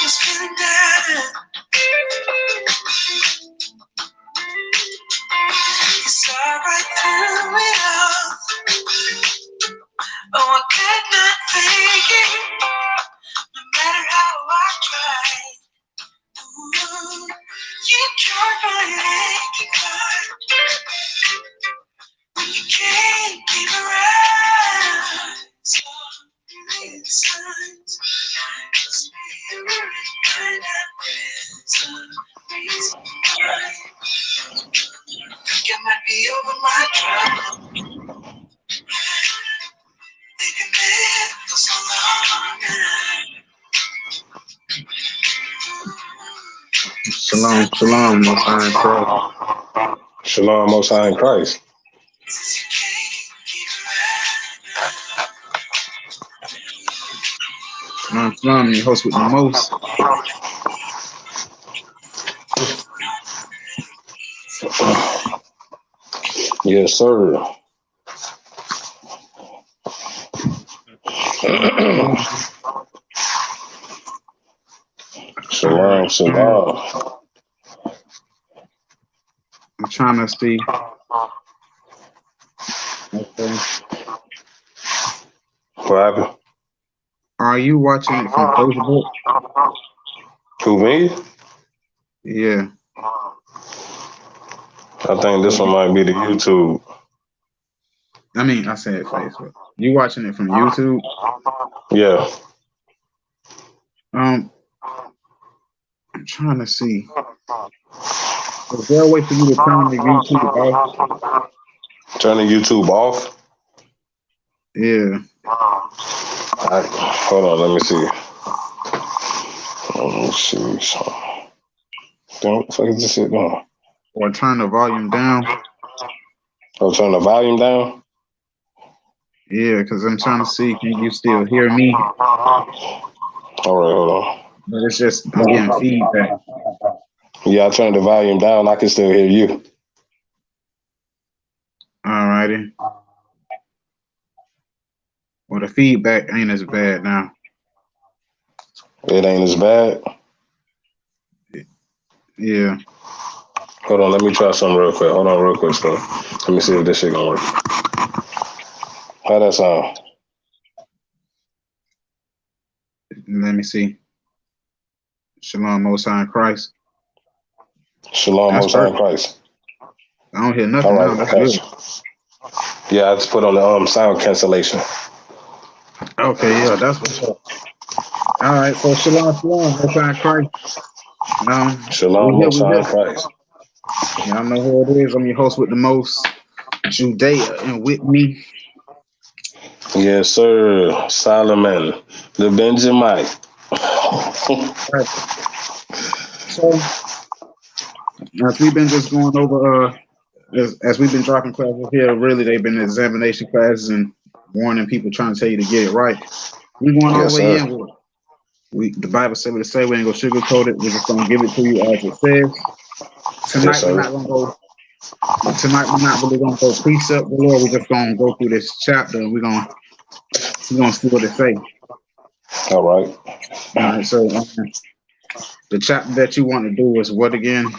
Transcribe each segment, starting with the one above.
was feeling down. You saw right through it all. Oh, I could not fake it, no matter how I tried. Ooh, you tried my aching heart. You can't keep around. So many signs. Spirit kind of reason why. Think I might be over my trouble. They've been there for so long now. Shalom, shalom, Most High in Christ. Shalom, Most High in Christ. Shalom, shalom, your host with the most. Yes, sir. Shalom, shalom. I'm trying to see. Okay. What happened? Are you watching it from Facebook? Who, me? Yeah. I think this one might be the YouTube. I mean, I said Facebook. You watching it from YouTube? Yeah. I'm trying to see. Is there a way for you to turn the YouTube off? Turn the YouTube off? Yeah. Hold on, let me see. Let me see. What the fuck is this shit going? Or turn the volume down? Oh, turn the volume down? Yeah, because I'm trying to see, can you still hear me? All right, hold on. But it's just, I'm getting feedback. Yeah, I turned the volume down. I can still hear you. Alrighty. Well, the feedback ain't as bad now. It ain't as bad? Yeah. Hold on, let me try something real quick. Hold on real quick, so let me see if this shit gonna work. How that sound? Let me see. Shalom, Most High in Christ. Shalom, Most High in Christ. I don't hear nothing all right, now. That's gotcha. good. Yeah, I just put on the sound cancellation. Okay, yeah, that's what's up. All right, so shalom, shalom, Most High in Christ. Shalom, Most High in Christ. Y'all know who it is. I'm your host with the most, Judea, and with me. Yes, sir. Solomon, the Benjamite. So, as we've been just going over, as we've been dropping classes here, really they've been examination classes and warning people, trying to tell you to get it right. We going all the way in with it. The Bible said what it say. We ain't gonna sugarcoat it. We're just gonna give it to you as it says. Tonight we're not gonna go. Tonight we're not really gonna go precept the Lord. We're just gonna go through this chapter and we're gonna see what it say. All right. All right. So the chapter that you want to do is what again?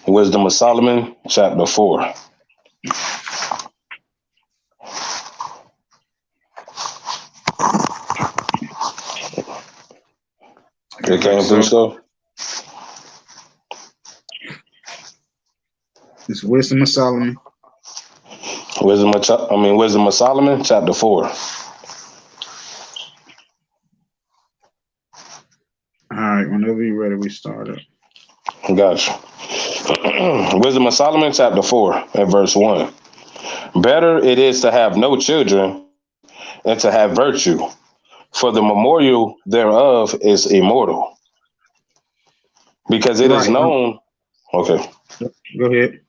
Wisdom of Solomon, chapter 4. It came through so. It's Wisdom of Solomon. Wisdom of Solomon, chapter 4. All right, whenever you're ready, we start it. Gotcha. Wisdom of Solomon, chapter 4, and verse 1. Better it is to have no children than to have virtue, for the memorial thereof is immortal. Because it is known. Okay. Go ahead.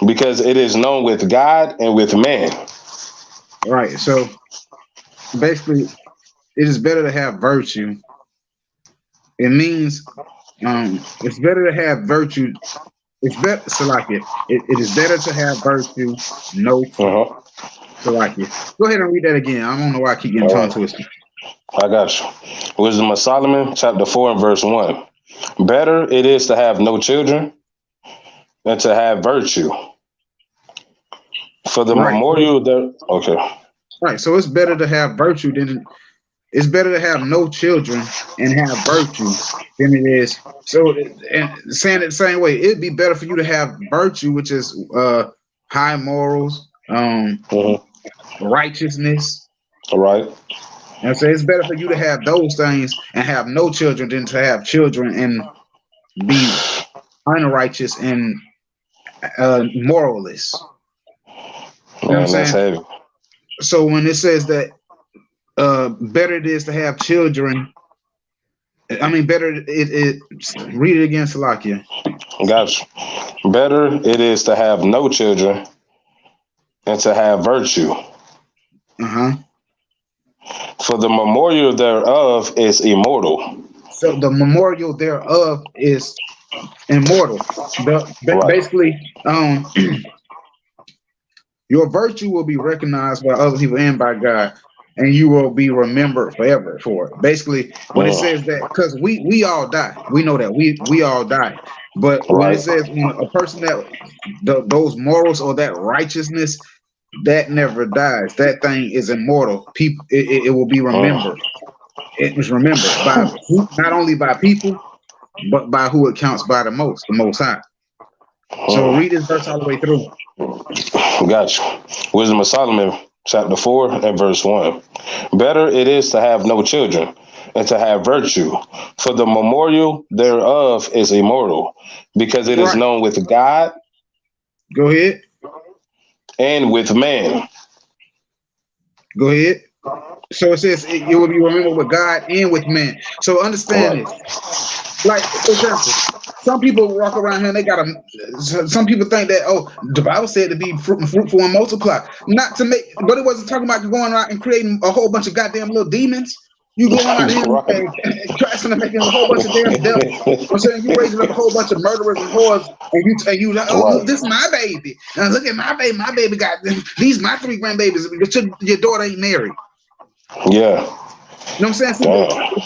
Because it is known with God and with man. Right. So basically, it is better to have virtue. It means it's better to have virtue. It's better, Salakia. It is better to have virtue, no Salakia. Go ahead and read that again. I don't know why I keep getting tongue twisted. I got you. Wisdom of Solomon, chapter 4 and verse 1. Better it is to have no children than to have virtue. For the Right. memorial there. Okay. Right. So it's better to have virtue than it's better to have no children and have virtue than it is. So, and saying it the same way, it'd be better for you to have virtue, which is high morals, righteousness. All right. And so it's better for you to have those things and have no children than to have children and be unrighteous and moralist. You know what I'm Man, that's saying? heavy. So when it says that better it is to have children, I mean better it read it again, Salakia. Got you. Better it is to have no children than to have virtue. Uh-huh. For the memorial thereof is immortal. So the memorial thereof is immortal. Right. Basically, your virtue will be recognized by other people and by God, and you will be remembered forever for it. Basically, when it says that, because we all die, we know that we all die. But when it Right. says when a person that those morals or that righteousness that never dies, that thing is immortal. People, it will be remembered. It was remembered by not only by people, but by who it counts by the Most High. So read this verse all the way through. Got you. Wisdom of Solomon, chapter 4 and verse 1. Better it is to have no children and to have virtue, for the memorial thereof is immortal, because it is Right. known with God Go ahead. and with man. Go ahead. So it says it will be remembered with God and with men. So understand Right. this. Like, for example, some people walk around here and they got a. Some people think that, oh, the Bible said to be fruitful and multiply. Not to make, but it wasn't talking about going out and creating a whole bunch of goddamn little demons. You going out here Right. and crashing and making a whole bunch of damn devils. I'm saying you raising up a whole bunch of murderers and whores, and you like, oh, look, Right. this is my baby. Now look at my baby. My baby got these my 3 grandbabies, but your daughter ain't married. Yeah. You know what I'm saying?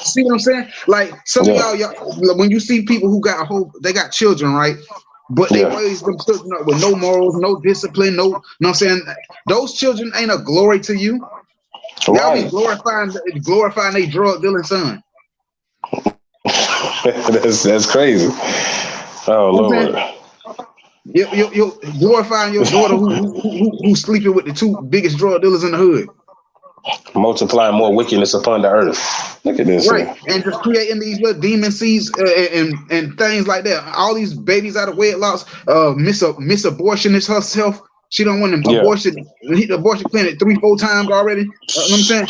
See what I'm saying? Like some of y'all, when you see people who got they got children, right? But they raise them children up with no morals, no discipline, no, you know what I'm saying? Those children ain't a glory to you. Y'all be glorifying a drug dealing son. that's crazy. Oh, Lord. You're glorifying your daughter who's sleeping with the 2 biggest drug dealers in the hood. Multiplying more wickedness upon the earth. Look at this. Right, and just creating these little demon seeds and things like that. All these babies out of wedlocks. Miss abortionist herself. She don't want an abortion. Hit the abortion clinic 3-4 times already. You know what I'm saying?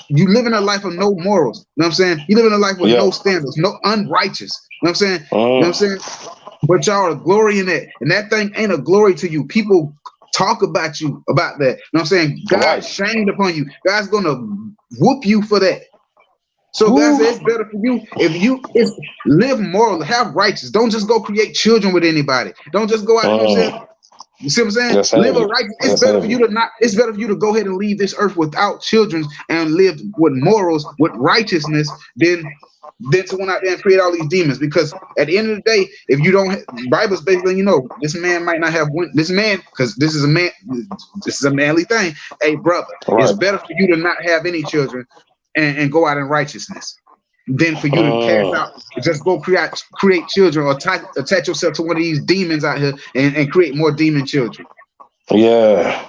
You live in a life of no morals. You know what I'm saying? You live in a life with no standards, no unrighteous. You know what I'm saying? You know what I'm saying? But y'all are glory in that, and that thing ain't a glory to you. People talk about you about that. You know what I'm saying? God shamed upon you. God's gonna whoop you for that. So God says it's better for you if you live moral, have righteous. Don't just go create children with anybody. Don't just go out. You know what I'm saying? You see what I'm saying? Live a righteous. It's better for you to not. It's better for you to go ahead and leave this earth without children and live with morals, with righteousness, than to went out there and create all these demons. Because at the end of the day, if you don't, Bible's basically, this man might not have this man, because this is a manly thing. Hey, brother, it's better for you to not have any children and go out in righteousness than for you to cast out, just go create children or attach yourself to one of these demons out here and create more demon children. Yeah.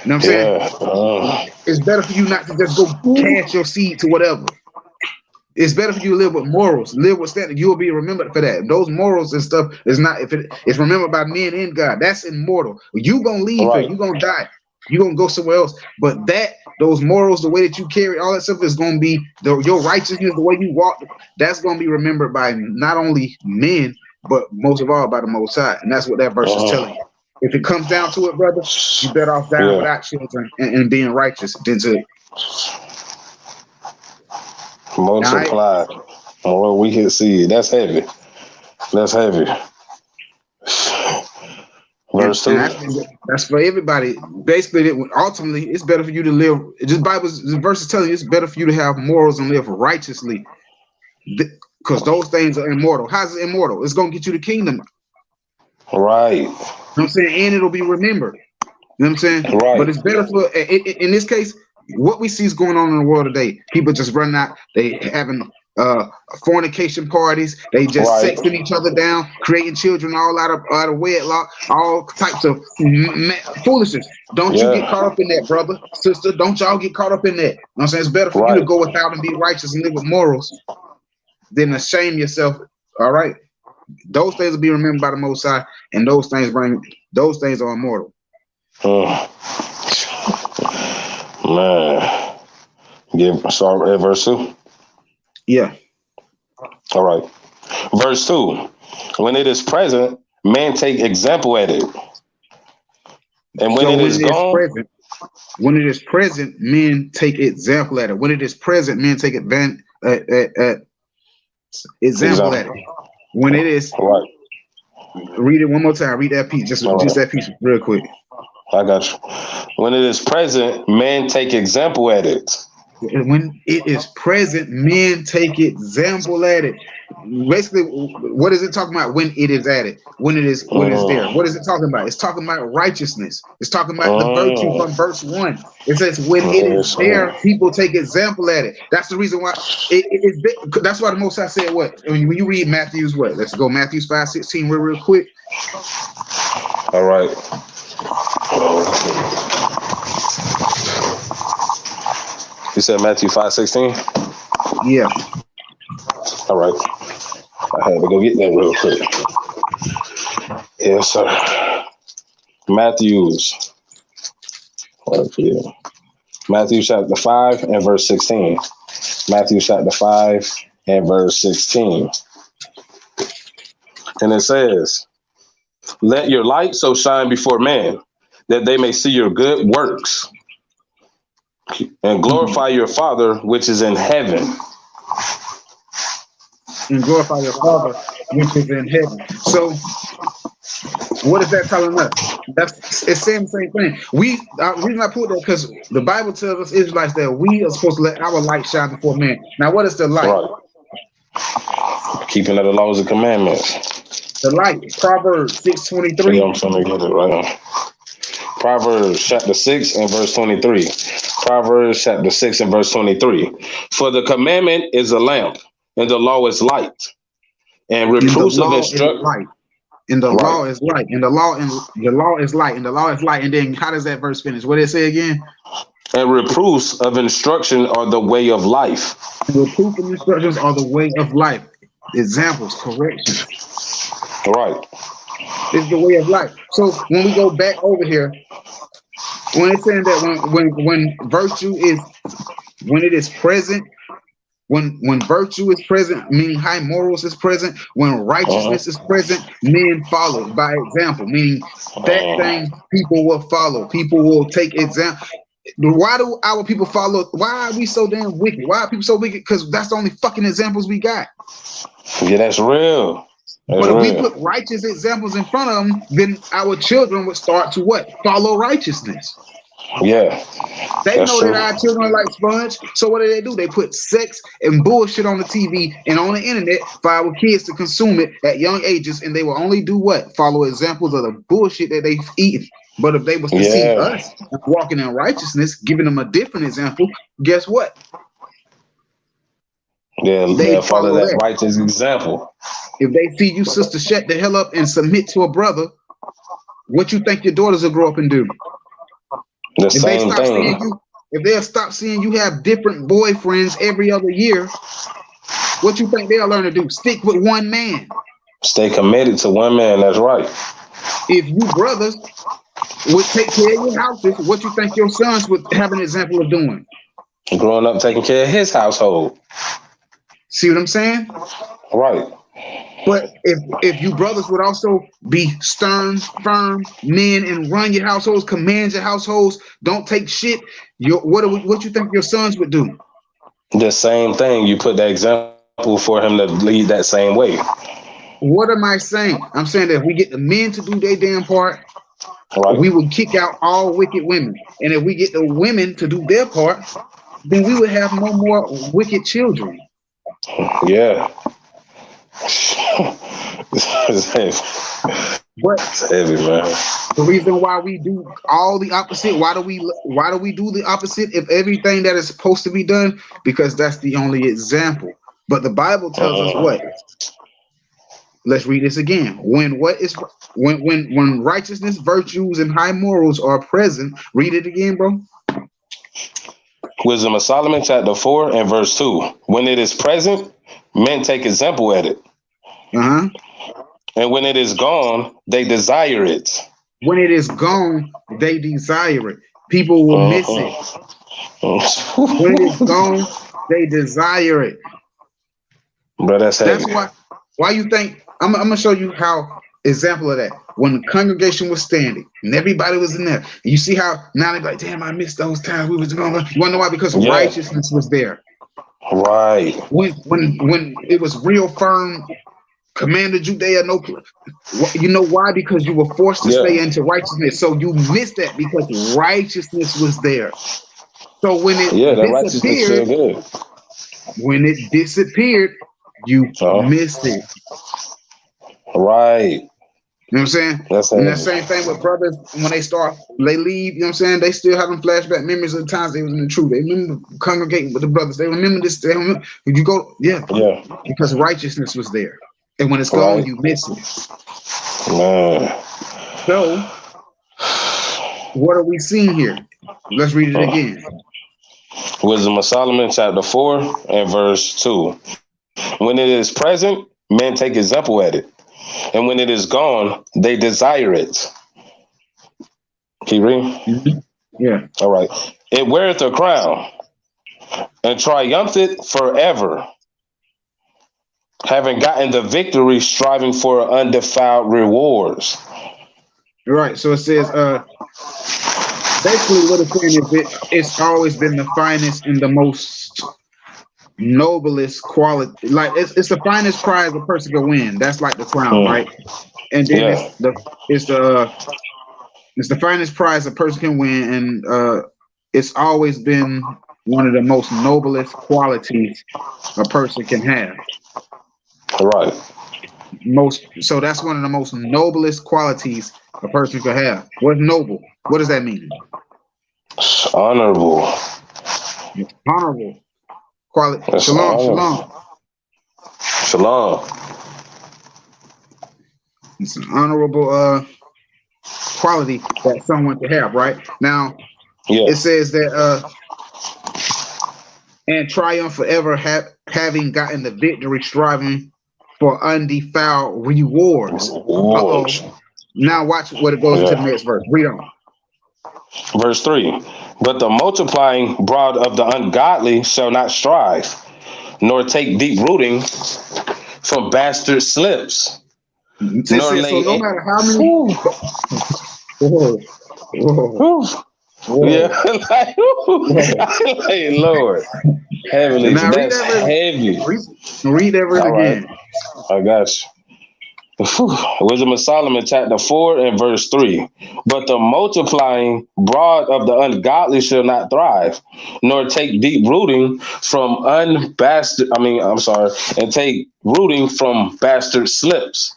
You know what I'm saying? It's better for you not to just go cast your seed to whatever. It's better for you to live with morals, live with standard. You will be remembered for that. Those morals and stuff is not, if it's remembered by men and God, that's immortal. You gonna leave here, you gonna die, you gonna go somewhere else. But those morals, the way that you carry, all that stuff is gonna be your righteousness, the way you walk. That's gonna be remembered by not only men, but most of all by the Most High. And that's what that verse is telling you. If it comes down to it, brother, you better off dying without children and being righteous than to multiply. Well, we can see it. That's heavy. That's heavy. And Verse 2. And that's for everybody. Basically, ultimately, it's better for you to live. The verse is telling you it's better for you to have morals and live righteously, because those things are immortal. How's it immortal? It's gonna get you the kingdom. Right. You know what I'm saying? And it'll be remembered. You know what I'm saying? Right. But it's better for in this case, what we see is going on in the world today. People just running out, they having fornication parties, they just sexing each other down, creating children all out of wedlock, all types of foolishness. Don't you get caught up in that, brother, sister. Don't y'all get caught up in that. You know what I'm saying? It's better for you to go without and be righteous and live with morals than to shame yourself. All right. Those things will be remembered by the Most High, and those things are immortal. Man. Sorry, verse 2? Yeah. All right. Verse 2. When it is present, men take example at it. And when it is gone, when it is present, men take example at it. When it is present, men take example at it. When it is read it one more time. Read that piece. Just that piece real quick. I got you. When it is present, men take example at it. When it is present, men take example at it. Basically, what is it talking about when it is at it? When it is there. What is it talking about? It's talking about righteousness. It's talking about the virtue from verse 1. It says when it is there, people take example at it. That's the reason why that's why the Most High said what? When you read Matthew's what? Let's go Matthew's 5:16 real quick. All right. You said Matthew 5:16? Yeah. All right. I had to go get that real quick. Yes, sir. Matthew chapter 5 and verse 16. Matthew chapter 5 and verse 16. And it says, "Let your light so shine before men, that they may see your good works and glorify your Father which is in heaven." And glorify your Father which is in heaven. So, what is that telling us? It's saying the same thing. The reason I put that because the Bible tells us Israelites that we are supposed to let our light shine before men. Now, what is the light? Right. Keeping of the laws and commandments. The light, Proverbs 6:23. I'm trying to get it right now. Proverbs chapter 6 and verse 23. Proverbs chapter 6 and verse 23. For the commandment is a lamp, and the law is light, and reproofs of instruction. And the law is light, and the law is light, and the law is light. And then how does that verse finish? What did it say again? And reproofs of instruction are the way of life. Reproof of instructions are the way of life. Examples, corrections. Right. It's the way of life. So when we go back over here, when it's saying that when virtue is when it is present, when virtue is present, meaning high morals is present, when righteousness is present, men follow by example, meaning that thing people will follow. People will take example. Why do our people follow? Why are we so damn wicked? Why are people so wicked? Because that's the only fucking examples we got. Yeah, that's real. But if we put righteous examples in front of them, then our children would start to what? Follow righteousness. Yeah. They know that our children are like sponge. So what do? They put sex and bullshit on the TV and on the internet for our kids to consume it at young ages, and they will only do what? Follow examples of the bullshit that they've eaten. But if they was to see us walking in righteousness, giving them a different example, guess what? Yeah, they'll follow that righteous example. If they see you, sister, shut the hell up and submit to a brother, what you think your daughters will grow up and do? The same thing. If they'll stop seeing you have different boyfriends every other year, what you think they'll learn to do? Stick with one man. Stay committed to one man. That's right. If you brothers would take care of your houses, what you think your sons would have an example of doing? Growing up taking care of his household. See what I'm saying? Right. But if you brothers would also be stern, firm men and run your households, command your households, don't take shit, what you think your sons would do? The same thing. You put that example for him to lead that same way. What am I saying? I'm saying that if we get the men to do their damn part, Right. We would kick out all wicked women. And if we get the women to do their part, then we would have no more wicked children. Yeah. It's heavy. But It's heavy, man. the reason why we do all the opposite, why do we do the opposite if everything that is supposed to be done? Because that's the only example. But the Bible tells us what? Let's read this again. When righteousness, virtues, and high morals are present, read it again, bro. Wisdom of Solomon, chapter 4 and verse 2. When it is present, men take example at it. Uh-huh. And when it is gone, they desire it. When it is gone, they desire it. People will miss it. When it is gone, they desire it. Bro, that's heavy. That's why you think I'm gonna show you how example of that. When the congregation was standing and everybody was in there, and you see how now they're like, damn, I missed those times we was going. You wanna know why? Because righteousness was there. Right. When it was real firm, Commander Judea, no, you know why? Because you were forced to stay into righteousness. So you missed that because righteousness was there. So when it disappeared, you missed it. Right. You know what I'm saying? And the same thing with brothers when they leave, you know what I'm saying? They still having flashback memories of the times they was in the truth. They remember congregating with the brothers. They remember this. You go, because righteousness was there. And when it's gone, you miss it. Man. So, what are we seeing here? Let's read it again. Wisdom of Solomon, chapter 4 and verse 2. When it is present, men take example at it. And when it is gone, they desire it. Can you read? Mm-hmm. Yeah. All right. It weareth a crown and triumpheth forever, having gotten the victory, striving for undefiled rewards. Right. So it says, basically what it's saying is it's always been the finest and the most noblest quality. Like it's the finest prize a person can win. That's like the crown, right? And then it's the finest prize a person can win, and it's always been one of the most noblest qualities a person can have. Right. So that's one of the most noblest qualities a person could have. What's noble? What does that mean? Honorable. Honorable quality. That's Shalom. It's an honorable quality that someone could have, right? Now, it says that and triumph forever, having gotten the victory, striving for undefiled rewards. Now watch what it goes into the next verse. Read on. Verse 3. But the multiplying broad of the ungodly shall not strive, nor take deep rooting from bastard slips. So no matter how many Hey, Lord. Heavily. Now That's heavy. Read that verse again. I got you. Wisdom of Solomon, chapter 4 and verse 3. But the multiplying broad of the ungodly shall not thrive, nor take deep rooting from and take rooting from bastard slips.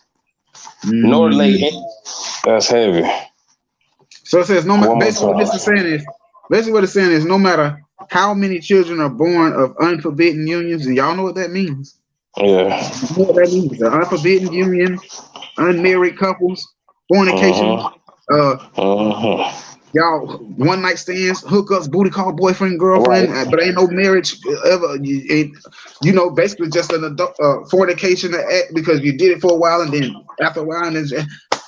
Nor lay in. That's heavy. So it says basically what it's saying is no matter how many children are born of unforbidden unions, and y'all know what that means. Yeah. You know what that means? The unforbidden union, unmarried couples, fornication, y'all one night stands, hookups, booty call, boyfriend, girlfriend, but ain't no marriage ever. Basically just an adult fornication act because you did it for a while and then after a while and then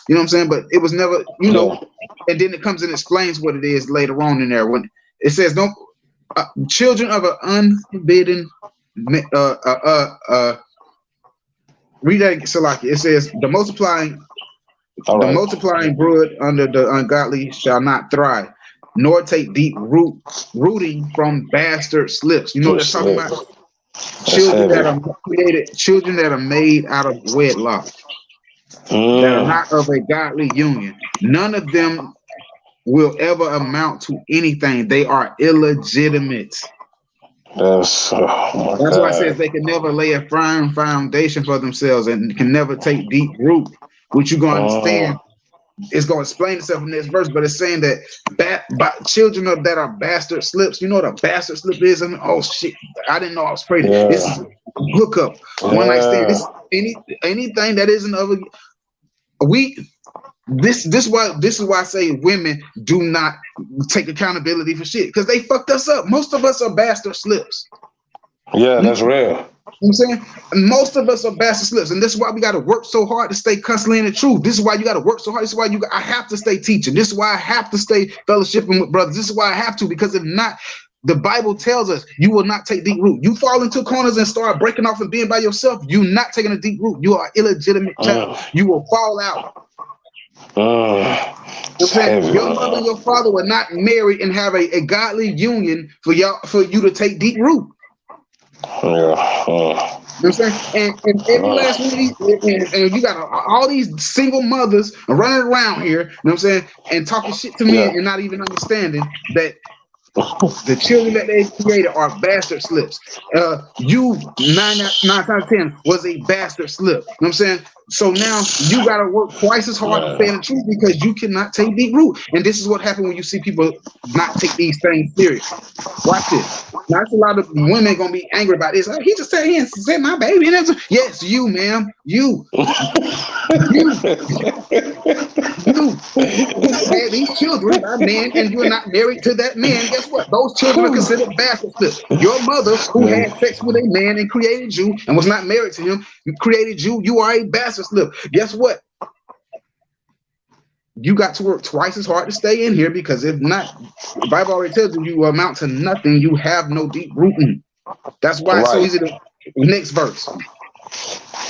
you know what I'm saying? But it was never, and then it comes and explains what it is later on in there when it says no children of an unforbidden read that, Salaki. It says the multiplying brood under the ungodly shall not thrive, nor take deep rooting from bastard slips. You know what they're talking about? Children that are made out of wedlock, that are not of a godly union. None of them will ever amount to anything. They are illegitimate. That's That's why it says they can never lay a firm foundation for themselves and can never take deep root, which you're going to understand. It's going to explain itself in this verse, but it's saying that children that are bastard slips. You know what a bastard slip is? I mean, oh shit, I didn't know I was praying. Yeah. This is hookup, one night stand. This anything that isn't of a This is why I say women do not take accountability for shit, because they fucked us up. Most of us are bastard slips. Yeah, that's real. You know what I'm saying? Most of us are bastard slips, and this is why we got to work so hard to stay constantly in the truth. This is why you got to work so hard. This is why I have to stay teaching. This is why I have to stay fellowshipping with brothers. This is why I have to, because if not, the Bible tells us you will not take deep root. You fall into corners and start breaking off and being by yourself. You're not taking a deep root. You are an illegitimate child. You will fall out. Your mother and your father were not married and have a godly union for you to take deep root. You know what I'm saying? And every last one of these, and you got all these single mothers running around here, you know what I'm saying, and talking shit to men and not even understanding that the children that they created are bastard slips. You 9 times out of 10 was a bastard slip. You know what I'm saying? So now you got to work twice as hard to stay in the truth, because you cannot take deep root. And this is what happened when you see people not take these things serious. Watch this. Now, a lot of women gonna be angry about this. He just sat here and said my baby. And yes, you, ma'am, you had these children by men, and you're not married to that man. Guess what? Those children are considered bastard slips. Your mother, who had sex with a man and created you, and was not married to him, created you. You are a bastard slip. Guess what? You got to work twice as hard to stay in here, because if not, the Bible already tells you you amount to nothing. You have no deep rooting. That's why it's so easy to. Next verse.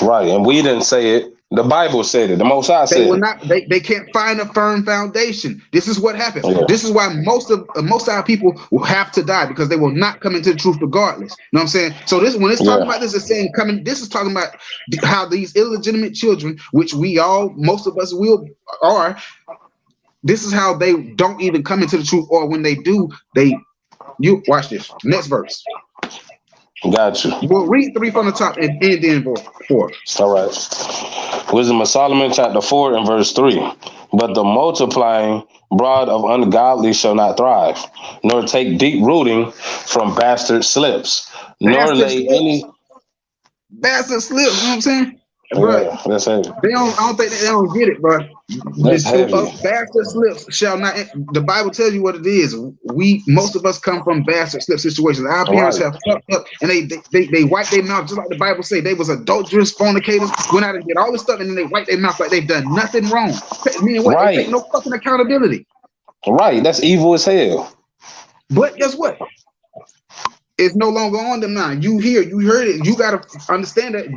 Right, and we didn't say it. The Bible said it. The Most High said they will not. They can't find a firm foundation. This is what happens. Yeah. This is why most of our people will have to die, because they will not come into the truth regardless. You know what I'm saying? So this, when it's talking about this, is saying coming. This is talking about how these illegitimate children, which most of us are. This is how they don't even come into the truth, or when they do, you watch this. Next verse. Got you. We'll read 3 from the top and end in 4. All right. Wisdom of Solomon, chapter 4 and verse 3. But the multiplying broad of ungodly shall not thrive, nor take deep rooting from bastard slips, nor lay any bastard slips. You know what I'm saying? Yeah, that's heavy. I don't think they don't get it, bro. That's heavy. Bastard slips shall not. The Bible tells you what it is. Most of us come from bastard slip situations. Our parents have fucked up, and they wipe their mouth, just like the Bible say. They was adulterous, fornicators, went out and did all this stuff, and then they wipe their mouth like they've done nothing wrong. Meaning what? They take no fucking accountability. Right. That's evil as hell. But guess what? It's no longer on them now. You heard it. You gotta understand that.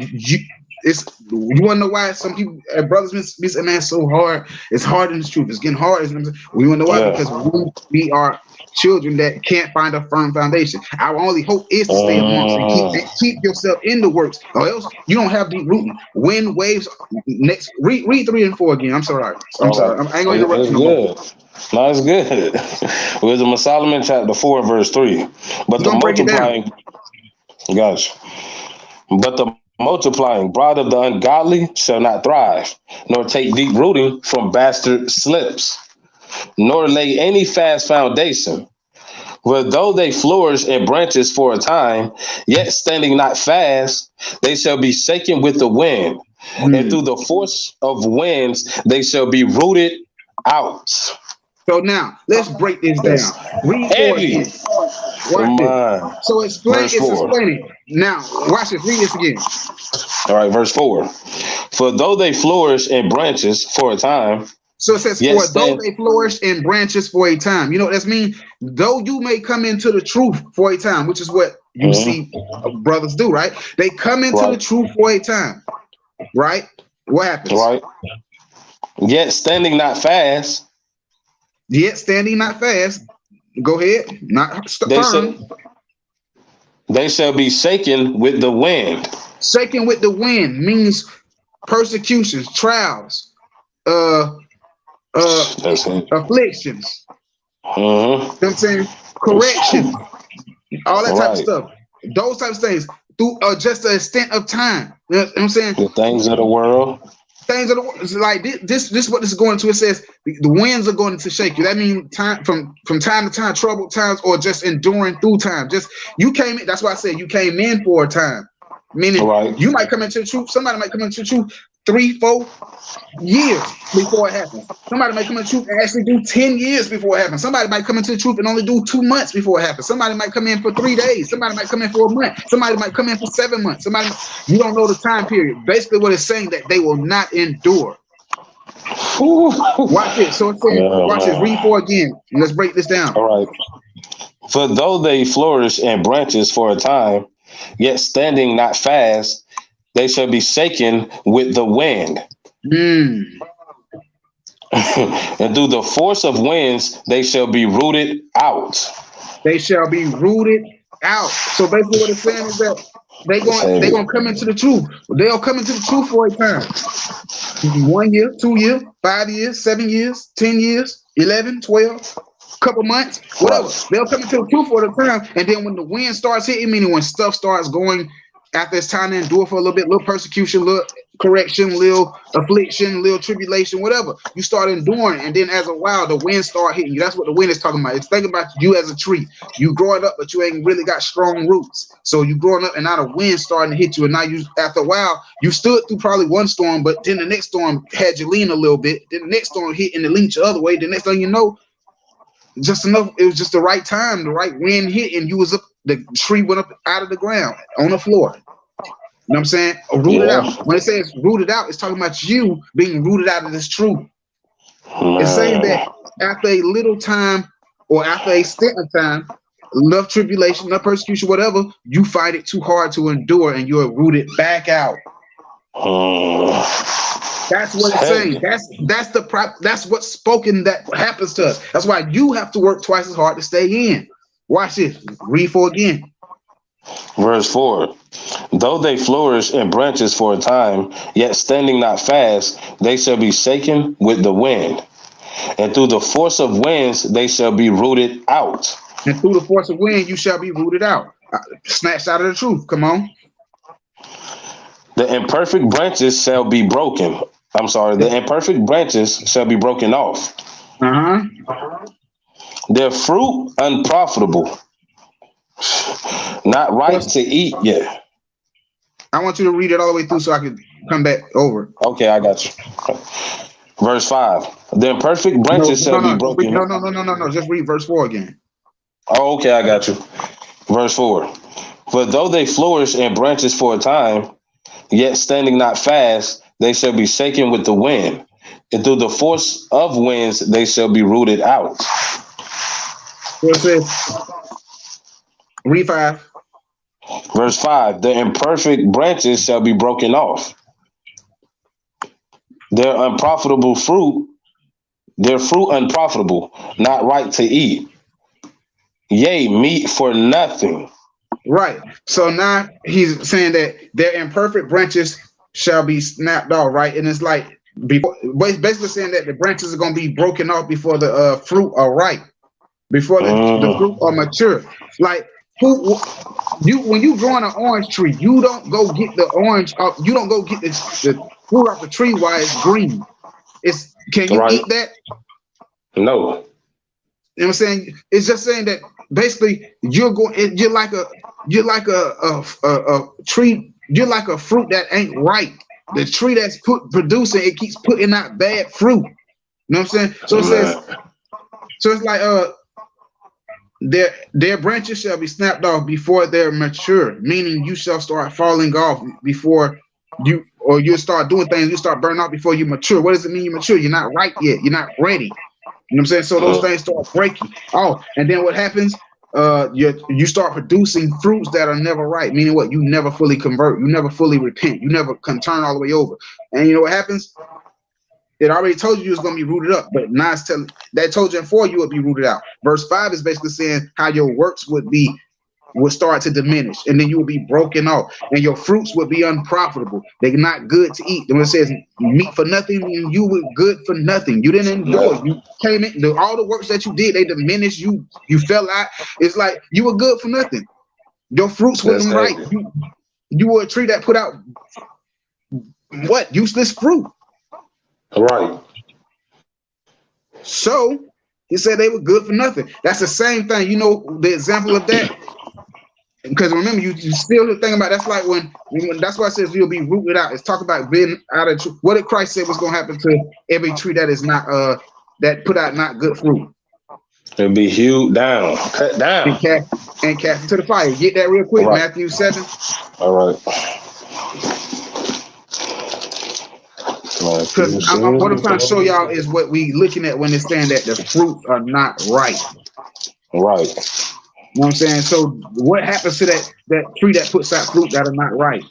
You want to know why some people, brothers, be saying, man, it's so hard. It's hard in the truth. It's getting hard. We want to know why? Because we are children that can't find a firm foundation. Our only hope is to stay amongst and keep yourself in the works, or else you don't have deep rooting. Wind, waves. Next, read 3 and 4 again. I'm sorry. I ain't gonna interrupt you no more. No, it's good. Wisdom of Solomon, chapter 4, verse 3. But the multiplying, gotcha. But the multiplying broad of the ungodly shall not thrive, nor take deep rooting from bastard slips, nor lay any fast foundation. For though they flourish in branches for a time, yet standing not fast, they shall be shaken with the wind, and through the force of winds they shall be rooted out. So now let's break this down. Read 4 again. Watch this. So explaining. Now watch this. Read this again. All right, verse 4. For though they flourish in branches for a time. So it says, though they flourish in branches for a time. You know what that means? Though you may come into the truth for a time, which is what you see brothers do, right? They come into the truth for a time, right? What happens? Right. Yet standing not fast. Go ahead. They shall be shaken with the wind. Shaken with the wind means persecutions, trials, afflictions. You know what I'm saying? Correction, all that type of Right. stuff. Those types of things through just the extent of time. You know what I'm saying? The things of the world. Things of the it's like this what this is going to. It says the winds are going to shake you. That means time from time to time, troubled times, or just enduring through time. Just you came in. That's why I said you came in for a time. Meaning Right. you might come into the truth. Somebody might come into the truth 3-4 years before it happens. Somebody might come into the truth and actually do 10 years before it happens. Somebody might come into the truth and only do 2 months before it happens. Somebody might come in for 3 days. Somebody might come in for a month. Somebody might come in for 7 months. You don't know the time period. Basically, what it's saying that they will not endure. Watch it. So it says, watch this. Read 4 again. And let's break this down. All right. For though they flourish in branches for a time, yet standing not fast, they shall be shaken with the wind. And through the force of winds, they shall be rooted out. They shall be rooted out. So basically, what it's saying is that they're gonna come into the truth. They'll come into the truth for a time. 1 year, 2 years, 5 years, 7 years, 10 years, 11, 12, couple months, whatever. They'll come into the truth for the time, and then when the wind starts hitting, meaning when stuff starts going, after it's time to endure for a little bit, little persecution, little correction, little affliction, little tribulation, whatever, you start enduring, and then as a while, the wind start hitting you. That's what the wind is talking about. It's thinking about you as a tree. You growing up, but you ain't really got strong roots. So you growing up, and now the wind starting to hit you, and now you, after a while, you stood through probably one storm, but then the next storm had you lean a little bit. Then the next storm hit and it leaned the other way. The next thing you know, just enough. It was just the right time, the right wind hit, and you was up. The tree went up out of the ground on the floor. You know what I'm saying? Rooted out. When it says rooted out, it's talking about you being rooted out of this truth. It's saying that after a little time or after a stint of time, enough tribulation, enough persecution, whatever, you find it too hard to endure and you're rooted back out. That's what it's saying. That's what's spoken that happens to us. That's why you have to work twice as hard to stay in. Watch this. Read 4 again. Verse 4. Though they flourish in branches for a time, yet standing not fast, they shall be shaken with the wind. And through the force of winds, they shall be rooted out. And through the force of wind, you shall be rooted out. Snatched out of the truth. Come on. The imperfect branches shall be broken. I'm sorry. The imperfect branches shall be broken off. Their fruit unprofitable. Not right to eat yet. I want you to read it all the way through so I can come back over. Okay, I got you. Verse 5. The imperfect branches shall be broken. No. Just read verse 4 again. Oh, okay, I got you. Verse 4. For though they flourish in branches for a time, yet standing not fast, they shall be shaken with the wind. And through the force of winds, they shall be rooted out. What it says? Read 5. Verse 5. The imperfect branches shall be broken off. Their fruit unprofitable, not right to eat. Yea, meat for nothing. Right. So now he's saying that their imperfect branches shall be snapped off, right? And it's like basically saying that the branches are going to be broken off before the fruit are ripe, before the fruit are mature. Like when you growing an orange tree, you don't go get the orange off, you don't go get the fruit off the tree while it's green. Can you eat that? No. You know what I'm saying? It's just saying that basically you're like a tree, you're like a fruit that ain't ripe. The tree that's producing, it keeps putting out bad fruit. You know what I'm saying? So it says, so it's like their branches shall be snapped off before they're mature, meaning you shall start falling off before you'll start doing things, you start burning off before you mature. What does it mean you mature? You're not ripe yet, you're not ready. You know what I'm saying? So those things start breaking. Oh, and then what happens? You start producing fruits that are never right, meaning what? You never fully convert, you never fully repent, you never can turn all the way over. And you know what happens? It already told you it's going to be rooted up, but now it's telling that told you in 4 you would be rooted out. Verse 5 is basically saying how your works would be will start to diminish, and then you will be broken off, and your fruits will be unprofitable. They're not good to eat. When it says meat for nothing, you were good for nothing. You didn't endure. You came in, all the works that you did, they diminished. You fell out. It's like you were good for nothing. Your fruits wasn't right. You were a tree that put out what? Useless fruit. Right. So he said they were good for nothing. That's the same thing. You know the example of that? Because remember, you still thinking about that's like when that's why it says you'll be rooted out. It's talk about being out of tree. What did Christ say was going to happen to every tree that is not that put out not good fruit? It'll be hewed down, cut down, and cast into the fire. Get that real quick, right. Matthew 7. All right. Because what I'm trying to show y'all is what we looking at when it's saying that the fruits are not right. Right. You know what I'm saying? So what happens to that tree that puts out fruit that are not right?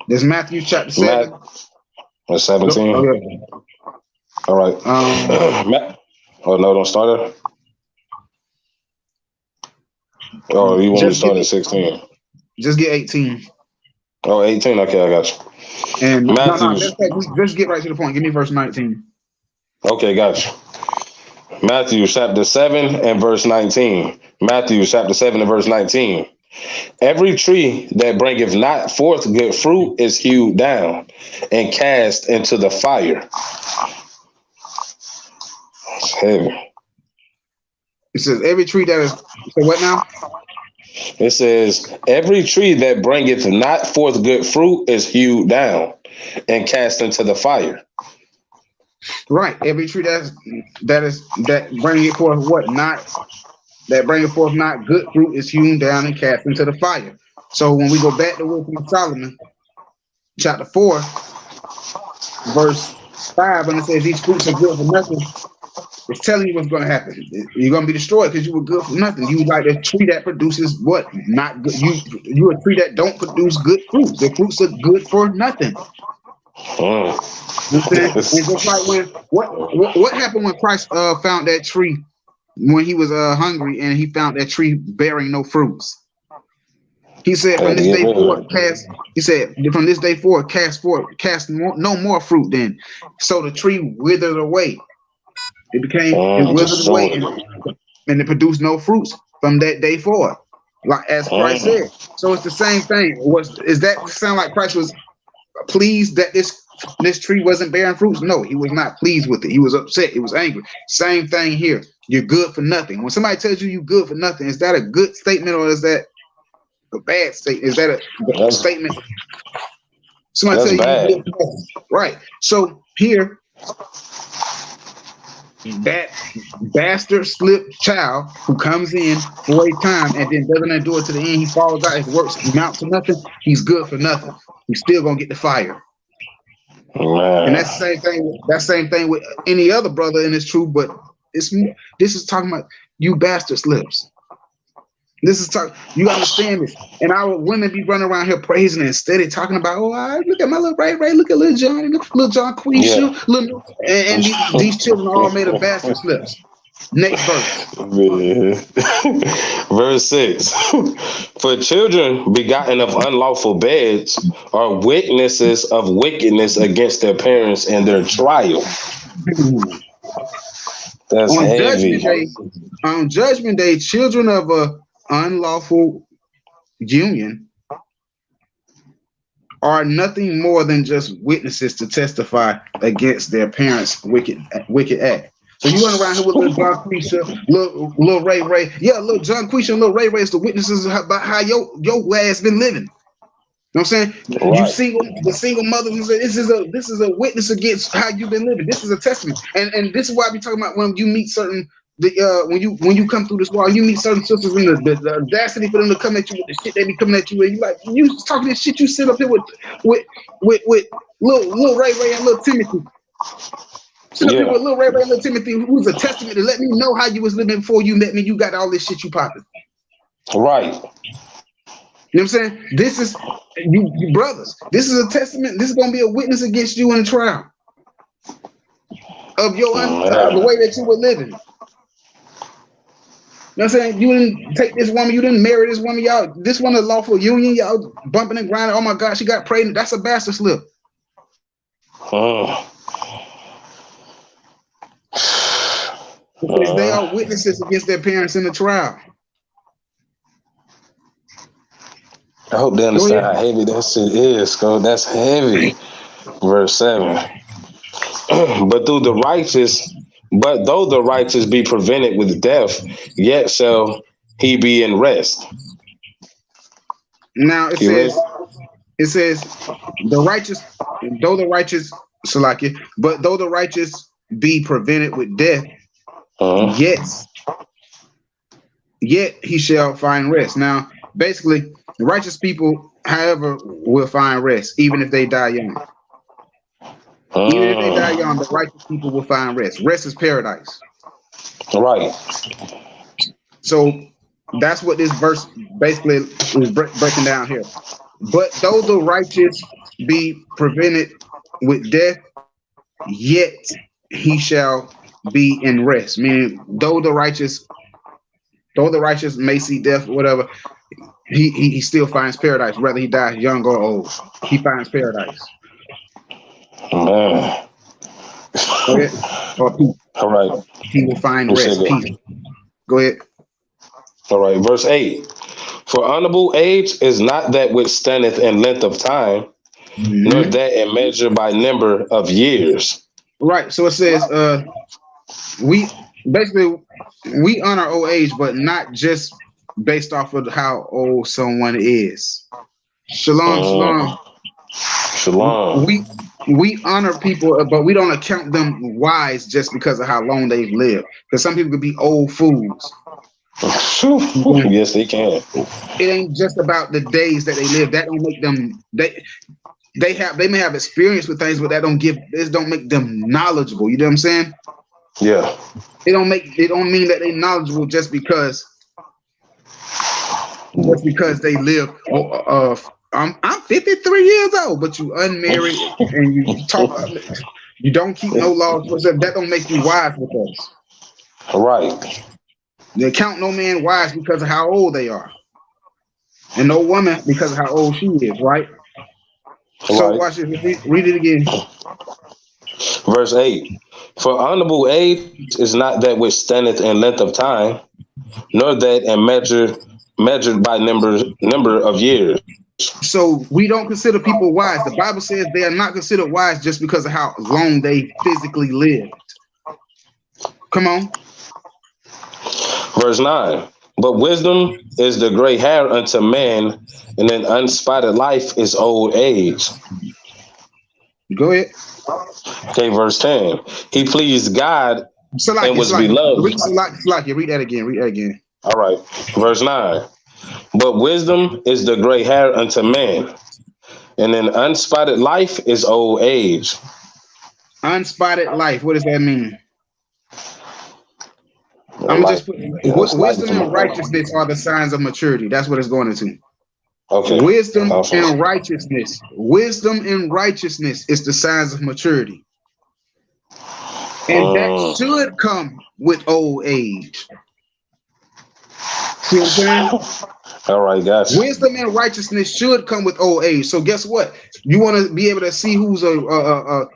There's Matthew chapter 7. 17. Oh, yeah. All right. Oh, no, don't start it. Oh, you want to start at 16? Just get 18. Oh, 18. Okay, I got you. And just get right to the point. Give me verse 19. Okay, got you. Matthew chapter 7 and verse 19. Matthew chapter 7 and verse 19. Every tree that bringeth not forth good fruit is hewed down and cast into the fire. It's heavy. It says every tree that is. So what now? It says every tree that bringeth not forth good fruit is hewed down and cast into the fire. Right. Every tree that bringeth forth what not. That bringeth forth not good fruit is hewn down and cast into the fire. So when we go back to Wisdom of Solomon, chapter 4, verse 5, when it says these fruits are good for nothing, it's telling you what's going to happen. You're going to be destroyed because you were good for nothing. You like a tree that produces what? Not good. You a tree that don't produce good fruits. The fruits are good for nothing. And just like when what happened when Christ found that tree when he was hungry and he found that tree bearing no fruits? He said, from this day forward, from this day forward, cast no more fruit then. So the tree withered away. It withered away and it produced no fruits from that day forward. Like as Christ said. So it's the same thing. Is that sound like Christ was pleased that this tree wasn't bearing fruits? No, he was not pleased with it. He was upset. He was angry. Same thing here. You're good for nothing. When somebody tells you you're good for nothing, is that a good statement or is that a bad statement? Is that a statement? Somebody tell you you're good for nothing. Right. So here, that bastard slip child who comes in for a time and then doesn't endure to the end, he falls out, his works amount to nothing, he's good for nothing. He's still gonna get the fire. Wow. And that's the same thing with any other brother in this truth, but this is talking about you bastard slips. This is you understand this. And our women be running around here praising and steady talking about, look at my little Ray, look at little Johnny, look at little John Quisha, and these children are all made of bastard slips. Next verse. Verse 6. For children begotten of unlawful beds are witnesses of wickedness against their parents in their trial. That's heavy. On Judgment Day, children of a unlawful union are nothing more than just witnesses to testify against their parents' wicked act. So you run around here with little John Quisha, little Ray. Yeah, little John Quisha and little Ray is the witnesses about how your ass been living. You know what I'm saying? Right. The single mother who said this is a witness against how you've been living. This is a testament. And this is why I be talking about when you meet certain when you come through this wall, you meet certain sisters in the audacity for them to come at you with the shit they be coming at you with. You like you talking this shit, you sit up here with little Ray and little Timothy. Sit up here with little Ray and little Timothy, who's a testament to let me know how you was living before you met me. You got all this shit you popping. Right. You know what I'm saying? This is you brothers. This is a testament. This is gonna be a witness against you in a trial of your the way that you were living. You know what I'm saying? You didn't take this woman, you didn't marry this woman, y'all. This one is lawful union, y'all bumping and grinding. Oh my God, she got pregnant. That's a bastard slip. Mm. Because they are witnesses against their parents in the trial. I hope they understand how heavy that shit is, bro. That's heavy. Verse 7. But though the righteous be prevented with death, yet shall he be in rest. Now You read? it says, the righteous, though the righteous, Salaki, but though the righteous be prevented with death, yes, yet he shall find rest. Now, basically, the righteous people, however, will find rest, even if they die young. Even if they die young, the righteous people will find rest. Rest is paradise. Right. So that's what this verse basically is breaking down here. But though the righteous be prevented with death, yet he shall be in rest. Meaning, though the righteous may see death or whatever, he still finds paradise, whether he dies young or old. He finds paradise. Man. Go ahead. Or peace. All right. He will find rest, peace. Go ahead. All right. Verse 8. For honorable age is not that which standeth in length of time, nor that in measure by number of years. Right. So it says, we honor old age, but not just based off of how old someone is. Shalom, shalom. Shalom. We honor people, but we don't account them wise just because of how long they've lived. Because some people could be old fools. Yes, they can. It ain't just about the days that they live. That don't make them they may have experience with things, but that don't make them knowledgeable. You know what I'm saying? Yeah. It don't mean that they knowledgeable just because they live. I'm 53 years old, but you unmarried and you don't keep no laws. That don't make you wise with us. Right. They count no man wise because of how old they are, and no woman because of how old she is. Right. So watch this. Read it again. Verse 8. For honorable age is not that which standeth in length of time, nor that in measured by number of years. So we don't consider people wise. The Bible says they are not considered wise just because of how long they physically lived. Come on. Verse 9. But wisdom is the gray hair unto man, and an unspotted life is old age. Go ahead. Okay, verse 10. He pleased God and was beloved. Read that again. All right. Verse 9. But wisdom is the gray hair unto man, and an unspotted life is old age. Unspotted life. What does that mean? I'm just putting wisdom and righteousness are the signs of maturity. That's what it's going into. Okay. Wisdom and righteousness. Wisdom and righteousness is the signs of maturity. And that should come with old age. See what I'm saying? All right, guys. Wisdom and righteousness should come with old age. So guess what? You want to be able to see who's a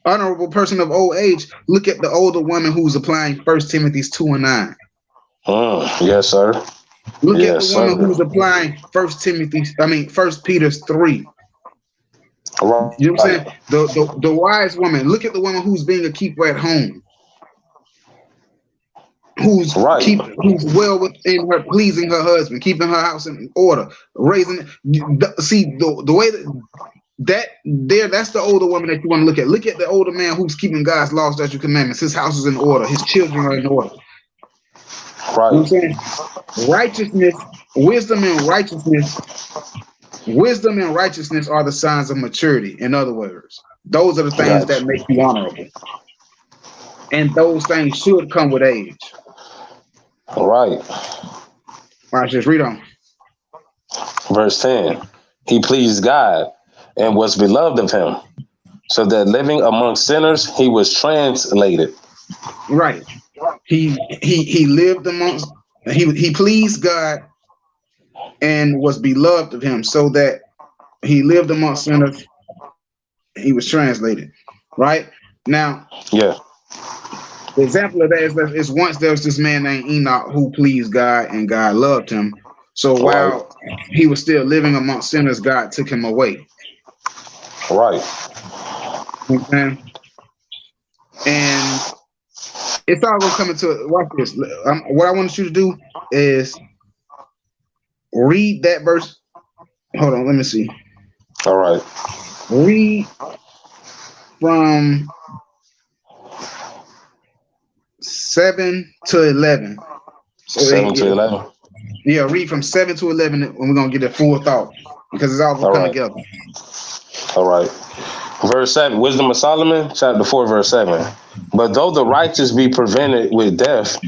honorable person of old age. Look at the older woman who's applying 1 Timothy 2:9. Yes, sir. Look at the woman who's applying 1 Peter 3. Right. You know what I'm saying? The wise woman. Look at the woman who's being a keeper at home. Who's well within her, pleasing her husband, keeping her house in order, raising. See the way that's the older woman that you want to look at. Look at the older man who's keeping God's laws, statutes, commandments. His house is in order. His children are in order. Right. You know what I'm saying? Righteousness, wisdom and righteousness are the signs of maturity. In other words, those are the things that make you honorable. And those things should come with age. All right. All right, just read on. Verse 10. He pleased God and was beloved of him, so that living among sinners, he was translated. Right. He lived amongst he pleased God and was beloved of him, so that he lived amongst sinners. He was translated. Right. Now, Yeah. the example of that is once there was this man named Enoch who pleased God and God loved him. So Right. while he was still living amongst sinners, God took him away. Right. You know what I'm saying? And it's all gonna come into it. Watch this. What I want you to do is read that verse. Hold on, let me see. All right. Read from 7 to 11. So 7 to 11. yeah, read from 7 to 11, and we're gonna get a full thought because it's all gonna All come right. together. All right. Verse 7, Wisdom of Solomon, chapter 4, verse 7. But though the righteous be prevented with death,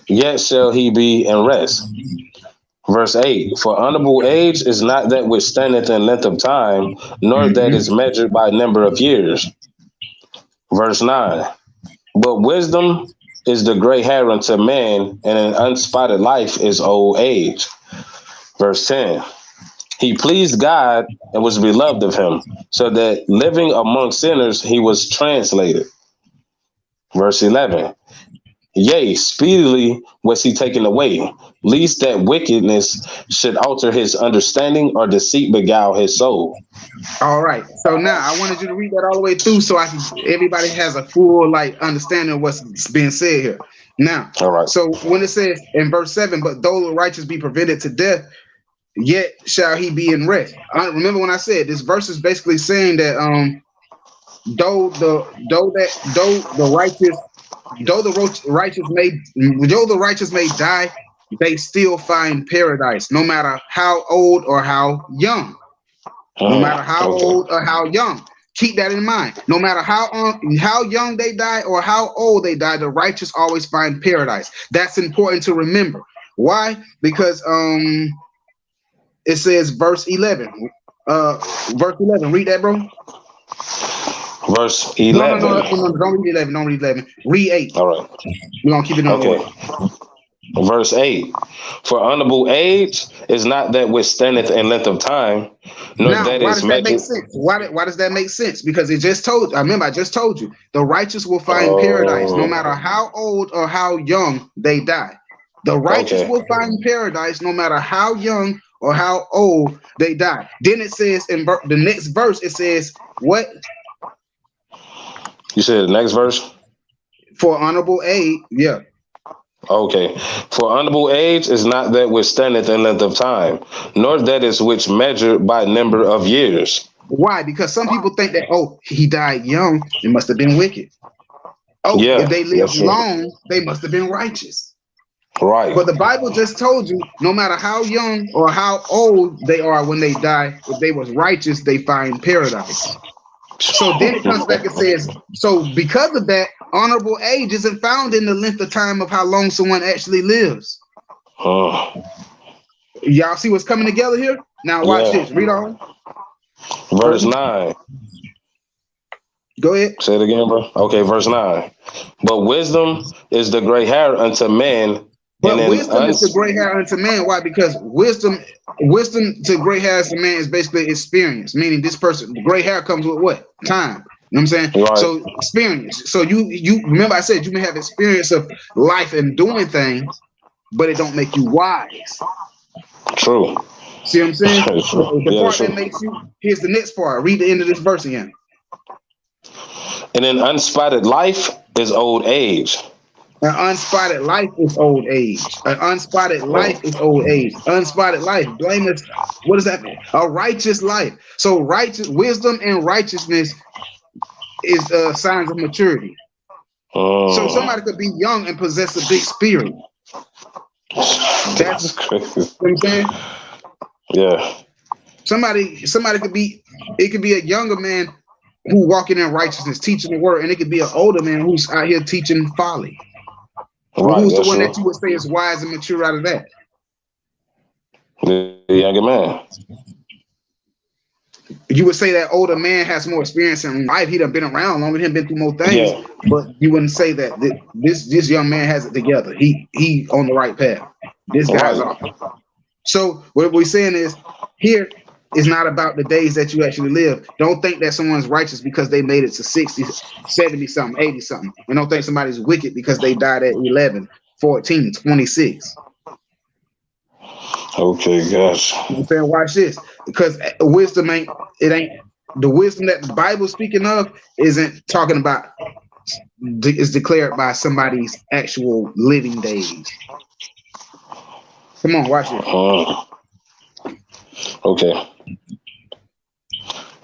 yet shall he be in rest. Verse 8, for honorable age is not that which standeth in length of time, nor that is Mhm. measured by number of years. Verse 9, but wisdom is the gray hair unto man, and an unspotted life is old age. Verse 10, he pleased God and was beloved of him, so that living among sinners he was translated. Verse 11, yea, speedily was he taken away, lest that wickedness should alter his understanding or deceit beguile his soul. All right. So now I wanted you to read that all the way through, so everybody has a full like understanding of what's being said here. Now, All right. so when it says in verse 7, but though the righteous be prevented to death, yet shall he be in rest. Remember when I said this verse is basically saying that though the righteous though the righteous may die, they still find paradise, no matter how old or how young. No matter how Okay. old or how young. Keep that in mind. No matter how young they die or how old they die, the righteous always find paradise. That's important to remember. Why? Because it says verse 11. Verse 11. Read that, bro. Verse No. 11. Don't read 11. Don't read 11. Read 8. All right. We're gonna keep it in order. Okay. Verse 8. For honorable age is not that which standeth in length of time, nor Now, that why is does that make measured. sense? Why does that make sense? Because it just told. I remember I just told you the righteous will find paradise, no matter Oh, how old or how young they die. The righteous okay. will find paradise, no matter how young or how old they die. Then it says in the next verse, it says what You said the next verse? for honorable aid. Yeah. Okay. For honorable age is not that which standeth in length of time, nor that is which measured by number of years. Why? Because some people think that he died young, it must have been wicked. Oh, if Yeah, they lived that's true. long, they must have been righteous. Right. But the Bible just told you, no matter how young or how old they are when they die, if they was righteous, they find paradise. So then it comes back and says, so because of that, honorable age isn't found in the length of time of how long someone actually lives. Uh, Y'all see what's coming together here? Now watch yeah. this. Read on. Verse 9. Go ahead. Say it again, bro. Okay, verse 9. But wisdom is the gray hair unto man, and But an wisdom is the gray hair unto man. Why? Because wisdom to gray hair as a man is basically experience, meaning this person, gray hair comes with what? Time. You know what I'm saying? right. So experience. So you remember I said you may have experience of life and doing things, but it don't make you wise. True. See what I'm saying? True. The Yeah, part true. that makes you, here's the next part. Read the end of this verse again. And an unspotted life is old age. An unspotted life is old age. An unspotted life is old age. Unspotted life. Blameless. What does that mean? A righteous life. So righteous wisdom and righteousness is signs of maturity. So Mm, somebody could be young and possess a big spirit. That's that's crazy. what I'm saying. Yeah. Somebody could be. It could be a younger man who walking in righteousness, teaching the word, and it could be an older man who's out here teaching folly. Well, Right, who's the that's one true. that you would say is wise and mature out of that? The younger man. you would say that older man has more experience in life. He done been around longer, he done been through more things. Yeah. But you wouldn't say that this young man has it together. He on the right path. This guy's Right. off. So what we're saying is here is not about the days that you actually live. Don't think that someone's righteous because they made it to 60, 70 something, 80 something. And don't think somebody's wicked because they died at 11, 14, 26. Okay, gosh. You know what I'm saying? Watch this. Because wisdom ain't the wisdom that the Bible's speaking of isn't talking about is declared by somebody's actual living days. Come on, watch it. Okay.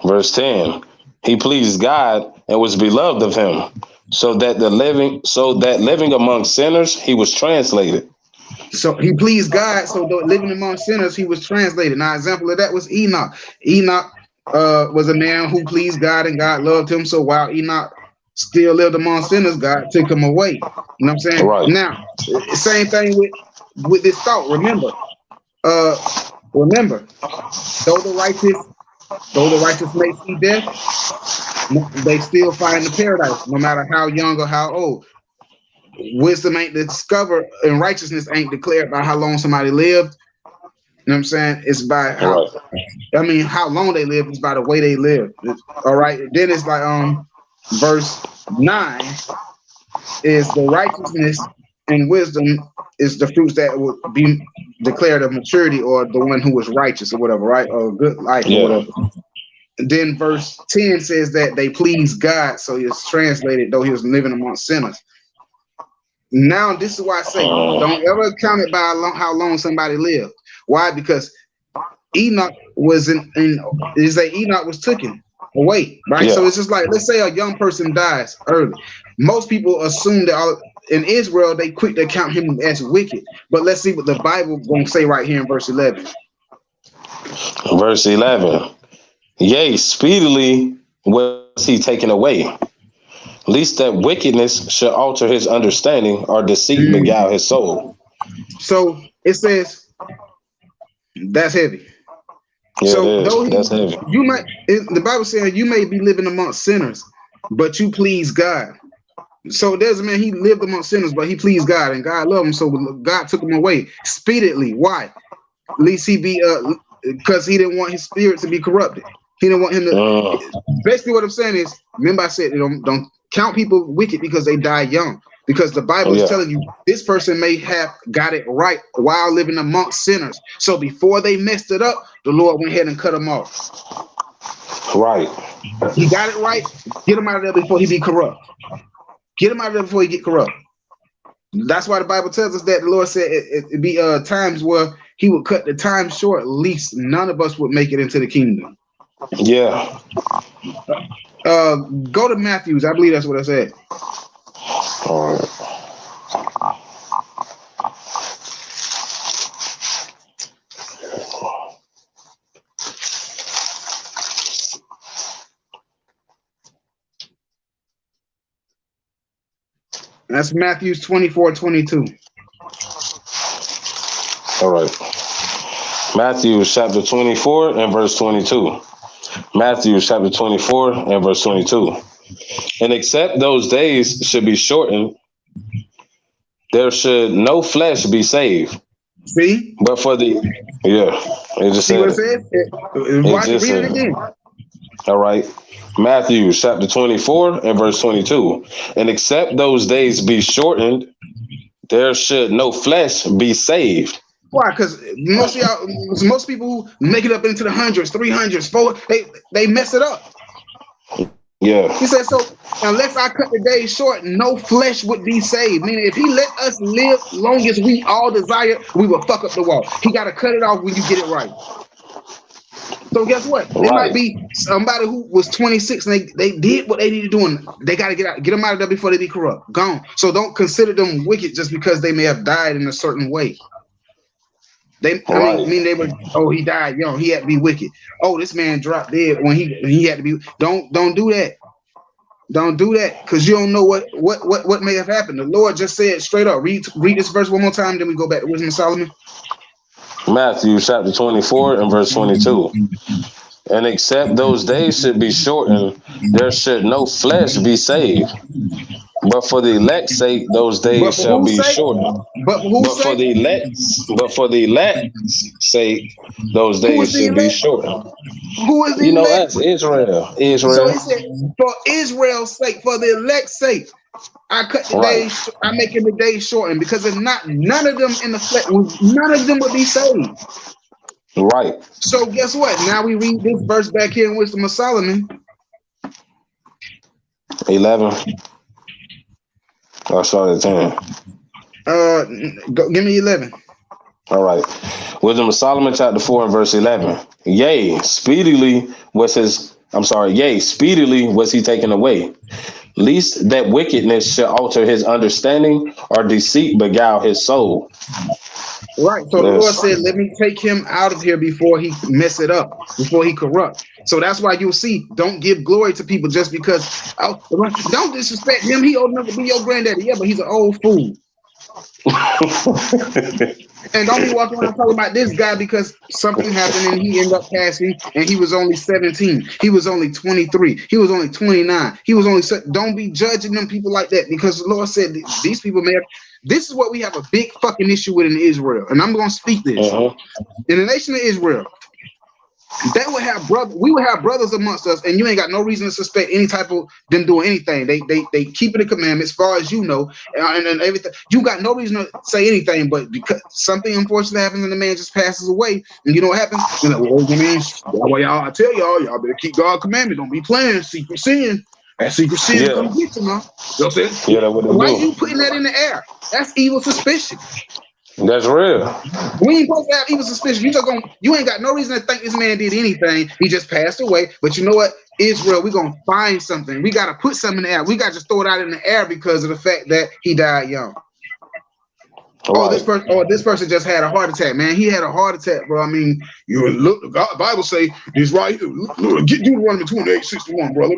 Verse 10. He pleased God and was beloved of him, so that living among sinners, he was translated. So he pleased God, so living among sinners, he was translated. Now, example of that was Enoch. Enoch was a man who pleased God and God loved him. So while Enoch still lived among sinners, God took him away. You know what I'm saying? Right. Now, same thing with this thought. Remember, though the righteous may see death, they still find the paradise, no matter how young or how old. Wisdom ain't discovered and righteousness ain't declared by how long somebody lived. You know what I'm saying? It's by how how long they lived is by the way they lived. All right. Then it's like verse 9 is the righteousness and wisdom is the fruits that would be declared of maturity or the one who was righteous or whatever, right? Or good life or whatever. Then verse 10 says that they please God, so it's translated, though he was living amongst sinners. Now, this is why I say, don't ever count it by how long somebody lived. Why? Because Enoch was Enoch was taken away, right? Yeah. So it's just like, let's say a young person dies early. Most people assume that in Israel, they quick to count him as wicked. But let's see what the Bible gonna say right here in verse 11. Verse 11. Yea, speedily was he taken away, lest that wickedness should alter his understanding or deceit beguile his soul. So it says that's heavy. Yeah, so that's heavy. You might, the Bible saying you may be living amongst sinners, but you please God. So there's a man, he lived amongst sinners, but he pleased God and God loved him. So God took him away speedily. Why? At least he be because he didn't want his spirit to be corrupted. He didn't want him to. Basically, what I'm saying is, remember I said, don't count people wicked because they die young. Because the Bible is telling you this person may have got it right while living amongst sinners. So before they messed it up, the Lord went ahead and cut them off. Right. He got it right. Get him out of there before he be corrupt. Get him out of there before he get corrupt. That's why the Bible tells us that the Lord said it'd be times where he would cut the time short. At least none of us would make it into the kingdom. Yeah. Go to Matthews. I believe that's what I said. All right. That's Matthews 24:22. All right. Matthew chapter 24 and verse 22. Matthew chapter 24 and verse 22. And except those days should be shortened, there should no flesh be saved. See? But for the it just see said what it says? Watch it, read it again. All right. Matthew chapter 24 and verse 22. And except those days be shortened, there should no flesh be saved. Why? Because most people who make it up into the hundreds, 300s, 400s, they mess it up. Yeah. He said, so unless I cut the days short, no flesh would be saved. Meaning if he let us live long as we all desire, we will fuck up the wall. He got to cut it off when you get it right. So guess what? There might be somebody who was 26 and they did what they needed to do, and they got to get them out of there before they be corrupt. Gone. So don't consider them wicked just because they may have died in a certain way. They were, he died young. He had to be wicked. Oh, this man dropped dead when he had to be. Don't do that. Don't do that, because you don't know what may have happened. The Lord just said straight up. Read this verse one more time, then we go back to Wisdom of Solomon. Matthew chapter 24 and verse 22. And except those days should be shortened, there should no flesh be saved. But for the elect's sake, those But days for shall whose be sake? shortened. But for whose But for sake? the elect's sake, those Who is days the should be elect? shortened. Who is the You know, elect? us, Israel. So he Israel. said, for Israel's sake, for the elect's sake, I cut the Right. days. I'm making the days shortened, because if not, none of them in the flesh, none of them would be saved. Right. So guess what? Now we read this verse back here in Wisdom of Solomon. 11. I started at 10. Give me 11. All right. Wisdom of Solomon, chapter 4 and verse 11. Speedily was he taken away, lest that wickedness should alter his understanding, or deceit beguile his soul. Right. So the Lord said, let me take him out of here before he mess it up, before he corrupt. So that's why you'll see, don't give glory to people just because, don't disrespect him. He old enough to be your granddaddy. Yeah, but he's an old fool. And don't be walking around talking about this guy because something happened and he ended up passing and he was only 17. He was only 23. He was only 29. He was only, don't be judging them people like that, because the Lord said these people may have, this is what we have a big fucking issue with in Israel. And I'm going to speak this. In the nation of Israel, they would have we would have brothers amongst us, and you ain't got no reason to suspect any type of them doing anything. They keep the commandments, as far as you know, and everything. You got no reason to say anything, but because something unfortunate happens and the man just passes away, and you know what happens? You know, well, y'all, I tell y'all better keep God's commandment. Don't be playing secret sin. That secret sin is gonna get you, man. You know what I'm saying? Yeah, that's what they Why do. you putting that in the air? That's evil suspicion. That's real. We ain't supposed to have evil suspicion. You ain't got no reason to think this man did anything. He just passed away. But you know what? Israel, we're gonna find something. We gotta put something in the air. We gotta just throw it out in the air because of the fact that he died young. Right. This person just had a heart attack, man. He had a heart attack, bro. I mean, you look, the Bible say this right here. Get Deuteronomy 28:61, brother.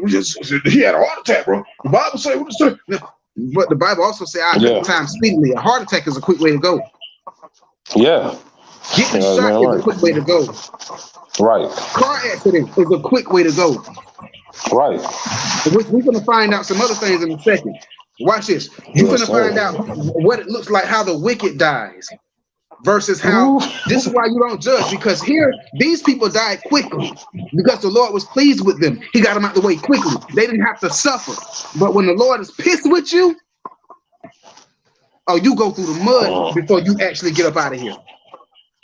He had a heart attack, bro. The Bible say what it say. But the Bible also say, I cut the time speedily. A heart attack is a quick way to go. Yeah. Getting shot is a quick way to go. Right. Car accident is a quick way to go. Right. We're going to find out some other things in a second. Watch this. You're going to find out what it looks like, how the wicked dies, versus how, this is why you don't judge, because here, these people died quickly because the Lord was pleased with them. He got them out the way quickly. They didn't have to suffer. But when the Lord is pissed with you, oh, you go through the mud before you actually get up out of here.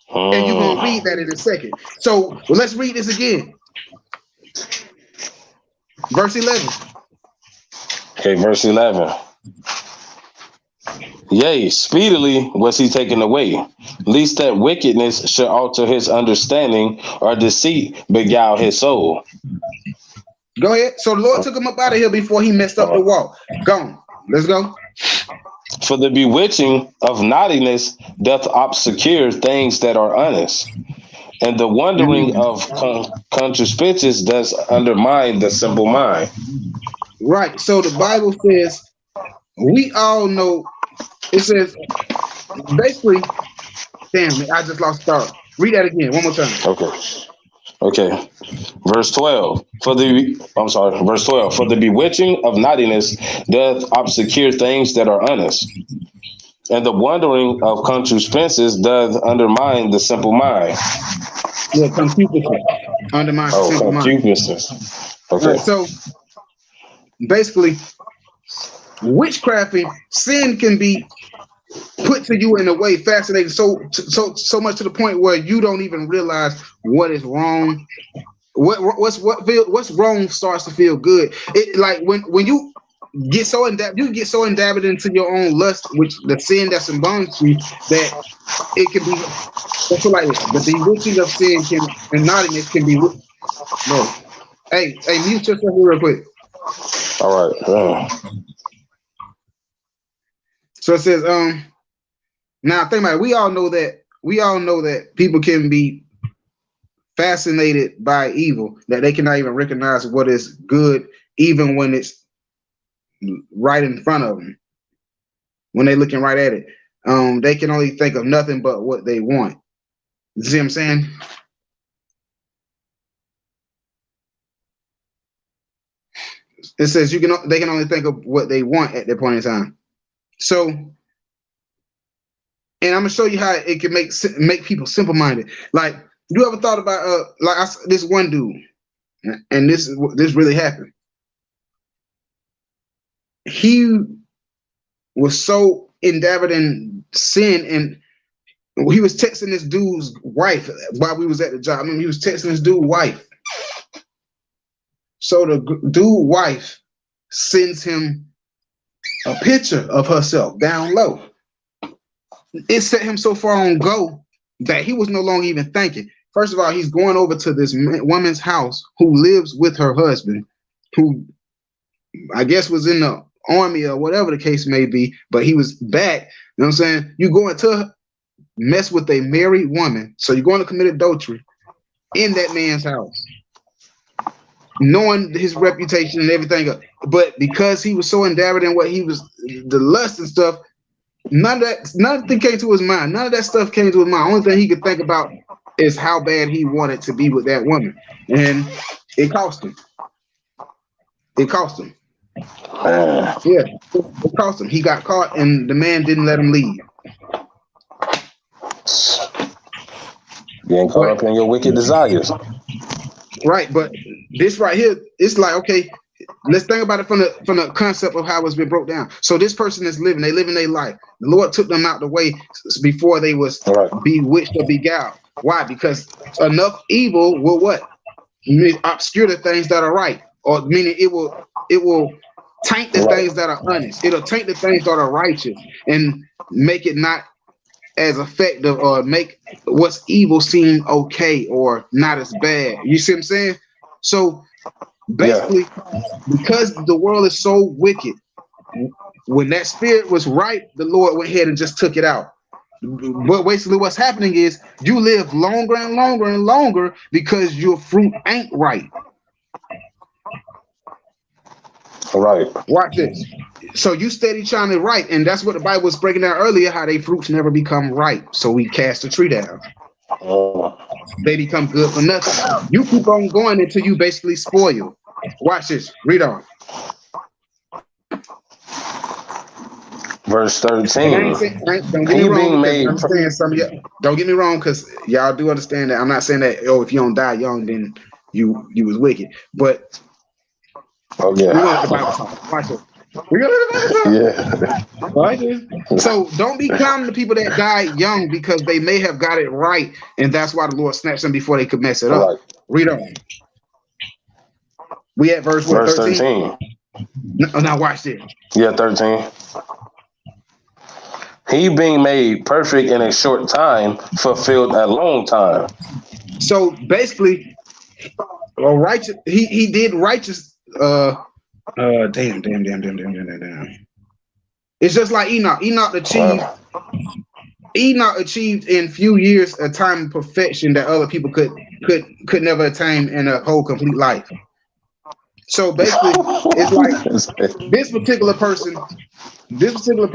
And you're going to read that in a second. So let's read this again. Verse 11. Okay, verse 11. Speedily was he taken away, lest that wickedness should alter his understanding, or deceit beguile his soul. Go ahead. So the Lord took him up out of here before he messed up the wall. Gone. Let's go. For the bewitching of naughtiness doth obscure things that are honest, and the wondering of concupiscence does undermine the simple mind. Right. So the Bible says, we all know, it says, basically, damn it, I just lost thought. Read that again, one more time. Okay. Verse 12. Verse 12. For the bewitching of naughtiness doth obscure things that are honest, and the wondering of concupiscence doth undermine the simple mind. Yeah, concupiscence. Undermine the simple mind. Concupiscence. Okay. Right, so basically, witchcraft and sin can be put to you in a way fascinating, so much to the point where you don't even realize what is wrong. What's wrong starts to feel good. It, like when you get so indebted into your own lust, which the sin that's in bonds to you, that it can be. That's what like the bewitching of sin and naughtiness can be. No, hey, mute yourself real quick. All right. So it says, now think about it. We all know that people can be fascinated by evil, that they cannot even recognize what is good, even when it's right in front of them. When they're looking right at it, they can only think of nothing but what they want. You see what I'm saying? It says they can only think of what they want at that point in time. So, and I'm gonna show you how it can make people simple minded. Like, you ever thought about this one dude, and this really happened. He was so endeavored in sin, and he was texting this dude's wife while we was at the job. I mean, he was texting this dude's wife. So the dude's wife sends him a picture of herself down low. It set him so far on go that he was no longer even thinking. First of all, he's going over to this woman's house who lives with her husband, who I guess was in the army or whatever the case may be, but he was back. You know what I'm saying? You going to mess with a married woman, so you're going to commit adultery in that man's house, knowing his reputation and everything. But because he was so endeavored in what he was, the lust and stuff, nothing came to his mind. None of that stuff came to his mind. Only thing he could think about is how bad he wanted to be with that woman, and it cost him. It cost him. Yeah, it cost him. He got caught, and the man didn't let him leave. Getting caught up in your wicked desires. Right, but this right here, it's like, okay, let's think about it from the concept of how it's been broke down. So this person is living their life. The Lord took them out the way before they was bewitched or beguiled. Why? Because enough evil will what? Obscure the things that are right, or meaning it will taint the things that are honest. It'll taint the things that are righteous and make it not as effective, or make what's evil seem okay or not as bad. You see what I'm saying? So basically, because the world is so wicked, when that spirit was right, the Lord went ahead and just took it out. But basically what's happening is you live longer and longer and longer because your fruit ain't right. Right. Watch this. So you steady trying to right, and that's what the Bible was breaking down earlier, how they fruits never become ripe. So we cast the tree down. They become good for nothing. You keep on going until you basically spoil. Watch this. Read on. Verse 13. Don't get me wrong, I'm saying some of y'all, don't get me wrong, because y'all do understand that. I'm not saying that, if you don't die young, then you was wicked. But oh yeah, we want the Bible talk. Watch it. We gonna let the Bible talk. Right? So don't be counting the people that died young because they may have got it right, and that's why the Lord snatched them before they could mess it up. Right. Read on. We at verse 13. Now watch this. Yeah, 13. He being made perfect in a short time fulfilled a long time. So basically, righteous. He did righteous. Damn. It's just like Enoch. Enoch achieved in few years a time of perfection that other people could never attain in a whole complete life. So basically, it's like this particular person, that's what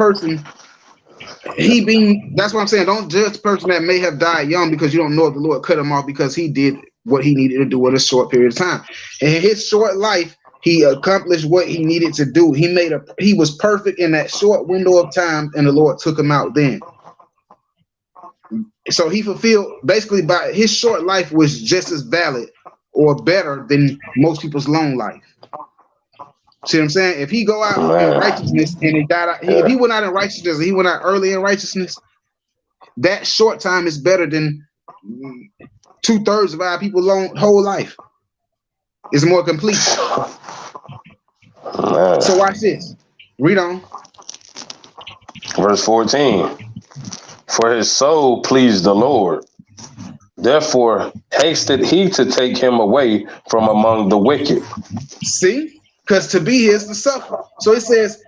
I'm saying. Don't judge the person that may have died young because you don't know if the Lord cut him off because he did what he needed to do in a short period of time. And in his short life, he accomplished what he needed to do. He was perfect in that short window of time, and the Lord took him out then. So he fulfilled, basically, by his short life was just as valid or better than most people's long life. See what I'm saying? If he go out in righteousness and he died, if he went out in righteousness and he went out early in righteousness, that short time is better than 2/3 of our people's whole life. It's more complete. So watch this. Read on. Verse 14. For his soul pleased the Lord. Therefore hasted he to take him away from among the wicked. See? Because to be is to suffer. So it says,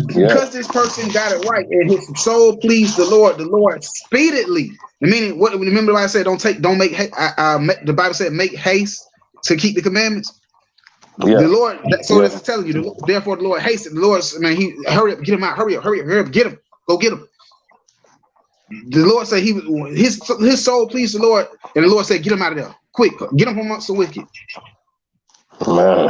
because this person got it right and his soul pleased the Lord speedily. Meaning, what remember I said, don't make the Bible said make haste to keep the commandments. Yeah. The Lord, so this is telling you, therefore the Lord hasted. The Lord, man, he hurry up, get him out, hurry up, get him, go get him. The Lord said his soul pleased the Lord, and the Lord said, get him out of there, quick, get him from amongst the wicked. Man.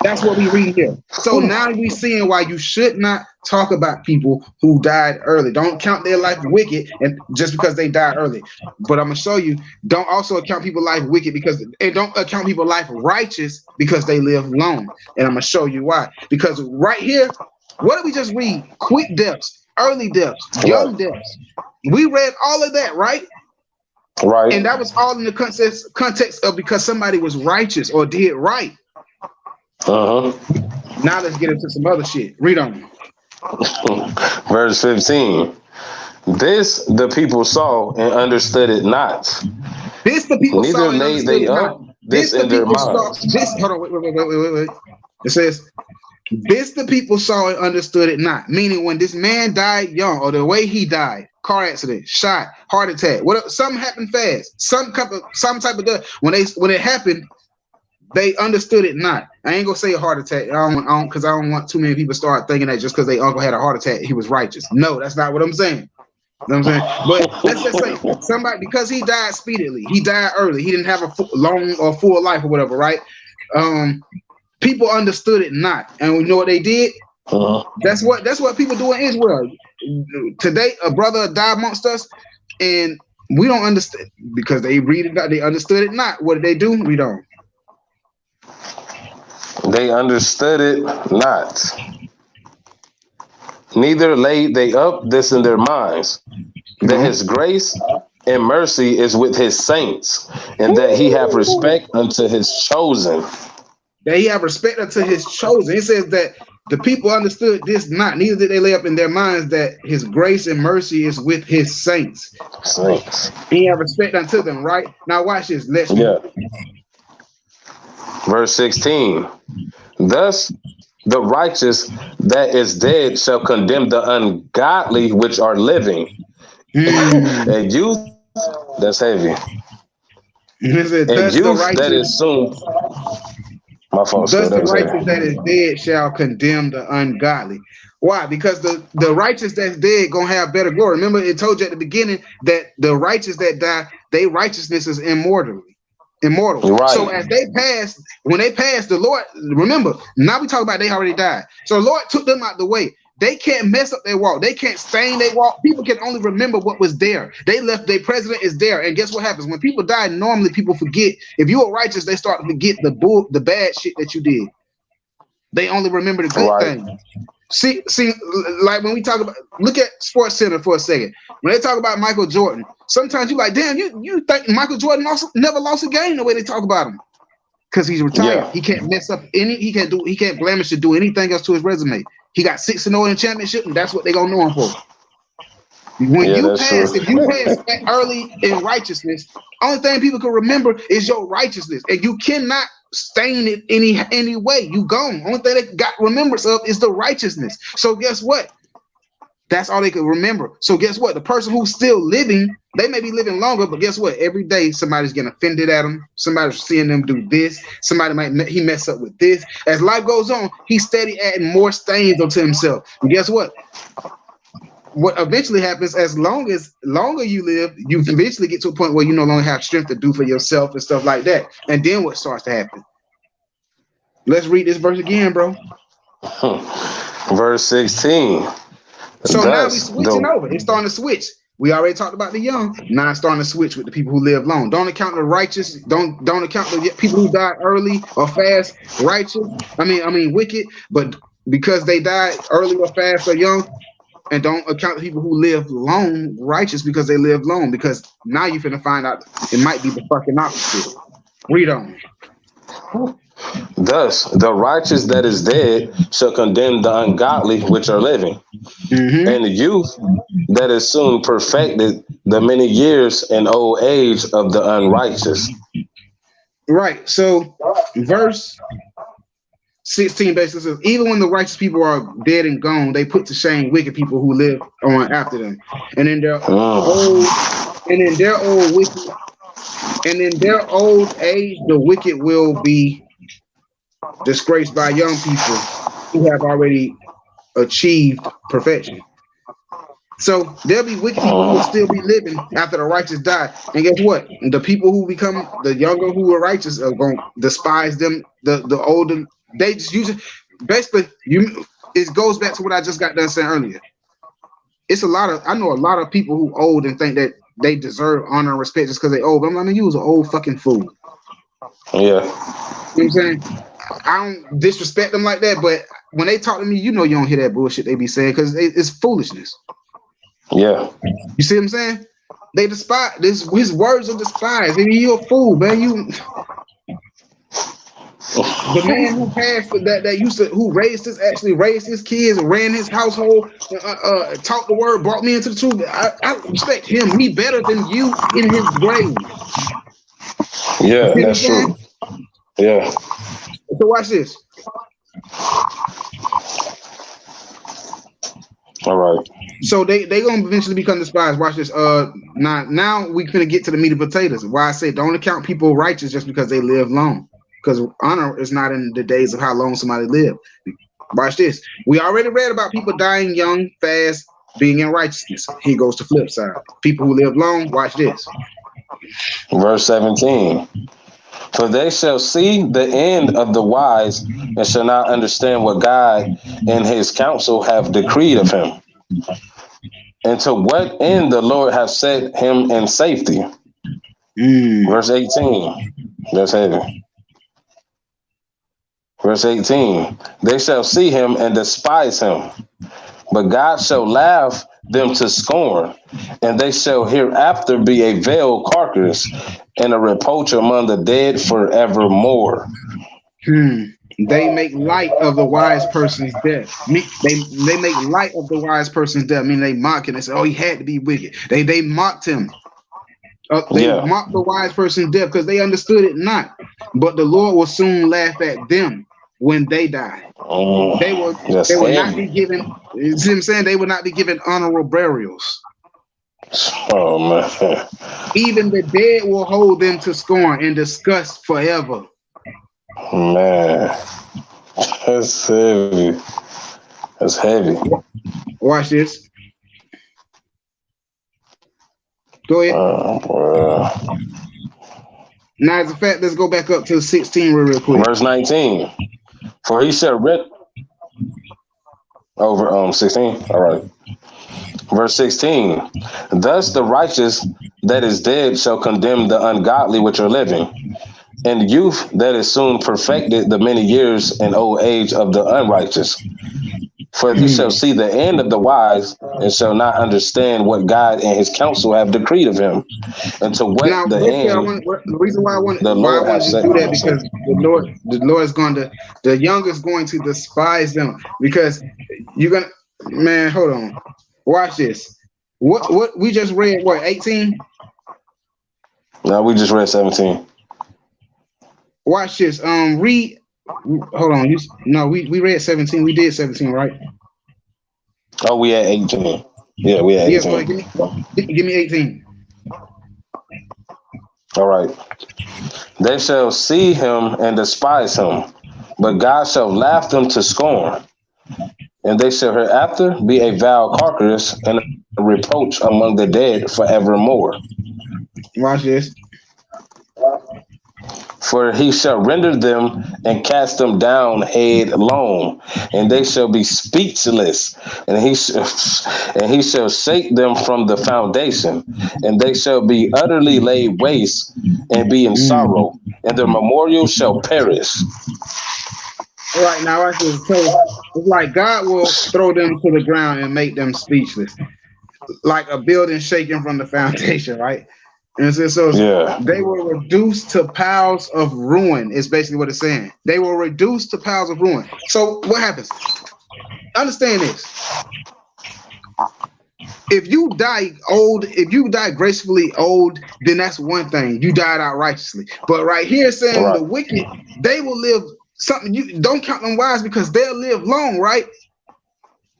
That's what we read here. So now we seeing why you should not talk about people who died early. Don't count their life wicked and just because they died early. But I'm gonna show you, don't also account people life wicked because, and don't account people life righteous because they live long. And I'm gonna show you why. Because right here, what did we just read? Quick deaths, early deaths, young deaths. We read all of that, right? Right. And that was all in the context of because somebody was righteous or did right. Uh-huh. Now let's get into some other shit. Read on. Verse 15. This the people saw and understood it not. This the people Neither saw and laid understood they it up not. this The in their people saw. minds. Hold on. Wait. It says, this the people saw and understood it not. Meaning when this man died young or the way he died, car accident, shot, heart attack, whatever, something happened fast. Some type of death. When it happened, they understood it not. I ain't gonna say a heart attack. I don't want too many people start thinking that just because their uncle had a heart attack, he was righteous. No, that's not what I'm saying. You know what I'm saying? But let's just say somebody, because he died speedily, he died early, he didn't have a long or full life or whatever, right? People understood it not, and you know what they did? That's what people do in Israel today. A brother died amongst us, and we don't understand because they read it. They understood it not. What did they do? We don't. They understood it not. Neither laid they up this in their minds, that his grace and mercy is with his saints, and that he have respect unto his chosen. That he have respect unto his chosen. It says that the people understood this not, neither did they lay up in their minds that his grace and mercy is with his saints. Saints. He have respect unto them, right? Now watch this. Let's Verse 16. Thus the righteous that is dead shall condemn the ungodly which are living. And youth, that's heavy. And youth that is soon. My fault. Thus the righteous that is dead shall condemn the ungodly. Why? Because the righteous that's dead gonna have better glory. Remember, it told you at the beginning that the righteous that die, their righteousness is immortal. Right. So as when they passed, the Lord, remember, now we talk about they already died. So the Lord took them out the way. They can't mess up their walk. They can't stain their walk. People can only remember what was there. They left, their president is there. And guess what happens? When people die, normally people forget. If you are righteous, they start to forget the bad shit that you did. They only remember the good things. See, like when we talk about, look at Sports Center for a second. When they talk about Michael Jordan, sometimes you're like, damn, you think Michael Jordan never lost a game the way they talk about him. Because he's retired. Yeah. He can't mess up he can't blemish or do anything else to his resume. He got 6-0 in the championship, and that's what they're gonna know him for. When you pass, if you pass early in righteousness, only thing people can remember is your righteousness, and you cannot stain it any way. You gone. Only thing they got remembrance of is the righteousness. So guess what? That's all they can remember. So guess what? The person who's still living, they may be living longer, but guess what? Every day somebody's getting offended at them. Somebody's seeing them do this. Somebody he mess up with this. As life goes on, he's steady adding more stains onto himself. And guess what? What eventually happens, as longer you live, you eventually get to a point where you no longer have strength to do for yourself and stuff like that. And then what starts to happen? Let's read this verse again, bro. Verse 16. So now we're switching over. It's starting to switch. We already talked about the young. Now it's starting to switch with the people who live long. Don't account the righteous. Don't account the people who died early or fast, righteous. I mean wicked. But because they died early or fast or young, and don't account the people who live long, righteous, because they live long. Because now you're finna find out it might be the fucking opposite. Read on. Thus, the righteous that is dead shall condemn the ungodly which are living. And the youth that is soon perfected the many years and old age of the unrighteous. Right. So verse 16 basically says, even when the righteous people are dead and gone, they put to shame wicked people who live on after them. And in their old age, the wicked will be disgraced by young people who have already achieved perfection. So there'll be wicked people who will still be living after the righteous die. And guess what? The people who become the younger who are righteous are going to despise them. The older, they just use it. Basically, it goes back to what I just got done saying earlier. It's I know a lot of people who old and think that they deserve honor and respect just because they old. But I'm like, you was an old fucking fool. Yeah. You know what I'm saying? I don't disrespect them like that, but when they talk to me, you know you don't hear that bullshit they be saying because it's foolishness. Yeah. You see what I'm saying? They despise his words are despised. I mean, you're a fool, man. The man who passed who actually raised his kids, ran his household, taught the word, brought me into the truth. I respect him, me better than you in his grave. Yeah, that's true. Yeah. So watch this. All right. So they gonna eventually become despised. Watch this. Now we gonna get to the meat and potatoes. Why I say don't account people righteous just because they live long. Because honor is not in the days of how long somebody lived. Watch this. We already read about people dying young, fast, being in righteousness. He goes to flip side. People who live long, watch this. Verse 17. For they shall see the end of the wise and shall not understand what God and his counsel have decreed of him. And to what end the Lord hath set him in safety. Verse 18. That's heavy. Verse 18, they shall see him and despise him, but God shall laugh them to scorn, and they shall hereafter be a veiled carcass and a reproach among the dead forevermore. They make light of the wise person's death. They make light of the wise person's death. I mean, they mock him. They say, "Oh, he had to be wicked." They mocked him. They mocked the wise person's death because they understood it not. But the Lord will soon laugh at them when they die. They will not be given. You see what I'm saying? They will not be given honorable burials. Oh man! Even the dead will hold them to scorn and disgust forever. Man, that's heavy. That's heavy. Watch this. Go ahead. Now, as a fact, let's go back up to 16 real quick. Verse 19. For he shall rent over 16. All right. Verse 16. Thus the righteous that is dead shall condemn the ungodly which are living, and youth that is soon perfected the many years and old age of the unrighteous. For he shall see the end of the wise and shall not understand what God and his counsel have decreed of him. And to what now, the end. The reason why I wanted to do that because the Lord is going to, the young is going to despise them because you're gonna, man, hold on, watch this. What we just read? What 18? No, we just read 17. Watch this. Read. Hold on. We read 17. We did 17, right? Oh, we had 18. Yeah, we had 18. Yeah, give me 18. All right. They shall see him and despise him, but God shall laugh them to scorn. And they shall hereafter be a vile carcass and a reproach among the dead forevermore. Watch this. For he shall render them and cast them down headlong, and they shall be speechless, and he shall shake them from the foundation, and they shall be utterly laid waste and be in sorrow, and their memorial shall perish. All right, now I just so it's like God will throw them to the ground and make them speechless, like a building shaking from the foundation, right? And so they were reduced to piles of ruin, is basically what it's saying. They were reduced to piles of ruin. So what happens? Understand this. If you die old, if you die gracefully old, then that's one thing. You died out righteously. But right here it's saying the wicked, they will live something. You don't count them wise because they'll live long, right?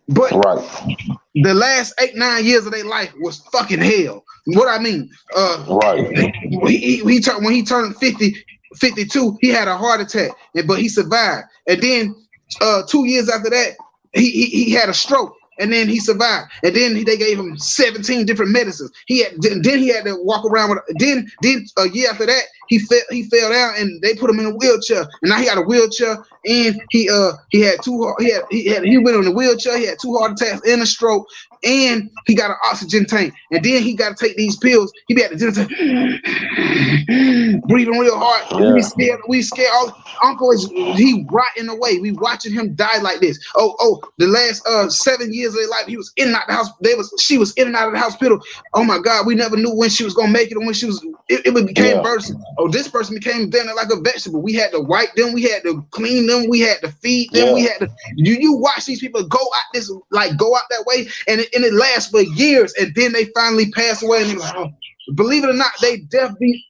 But the last 8-9 years of their life was fucking hell. What I mean, when he turned 52, he had a heart attack, but he survived. And then 2 years after that, he had a stroke. and then he survived. And then they gave him 17 different medicines. Then he had to walk around with. Then a year after that, he fell down, and they put him in a wheelchair. And now he got a wheelchair, and he went in a wheelchair. He had 2 heart attacks and a stroke, and he got an oxygen tank. And then he got to take these pills. He be at the gym breathing real hard. Yeah. We scared. Uncle he rotting away. We watching him die like this. The last 7 years of their life, he was in and out the house. She was in and out of the hospital. Oh my God, we never knew when she was gonna make it, or when she was. It became person. Oh, this person became then like a vegetable. We had to wipe them. We had to clean them. We had to feed them. Yeah. We had to. You watch these people go out that way, and it lasts for years, and then they finally pass away. And believe it or not, they definitely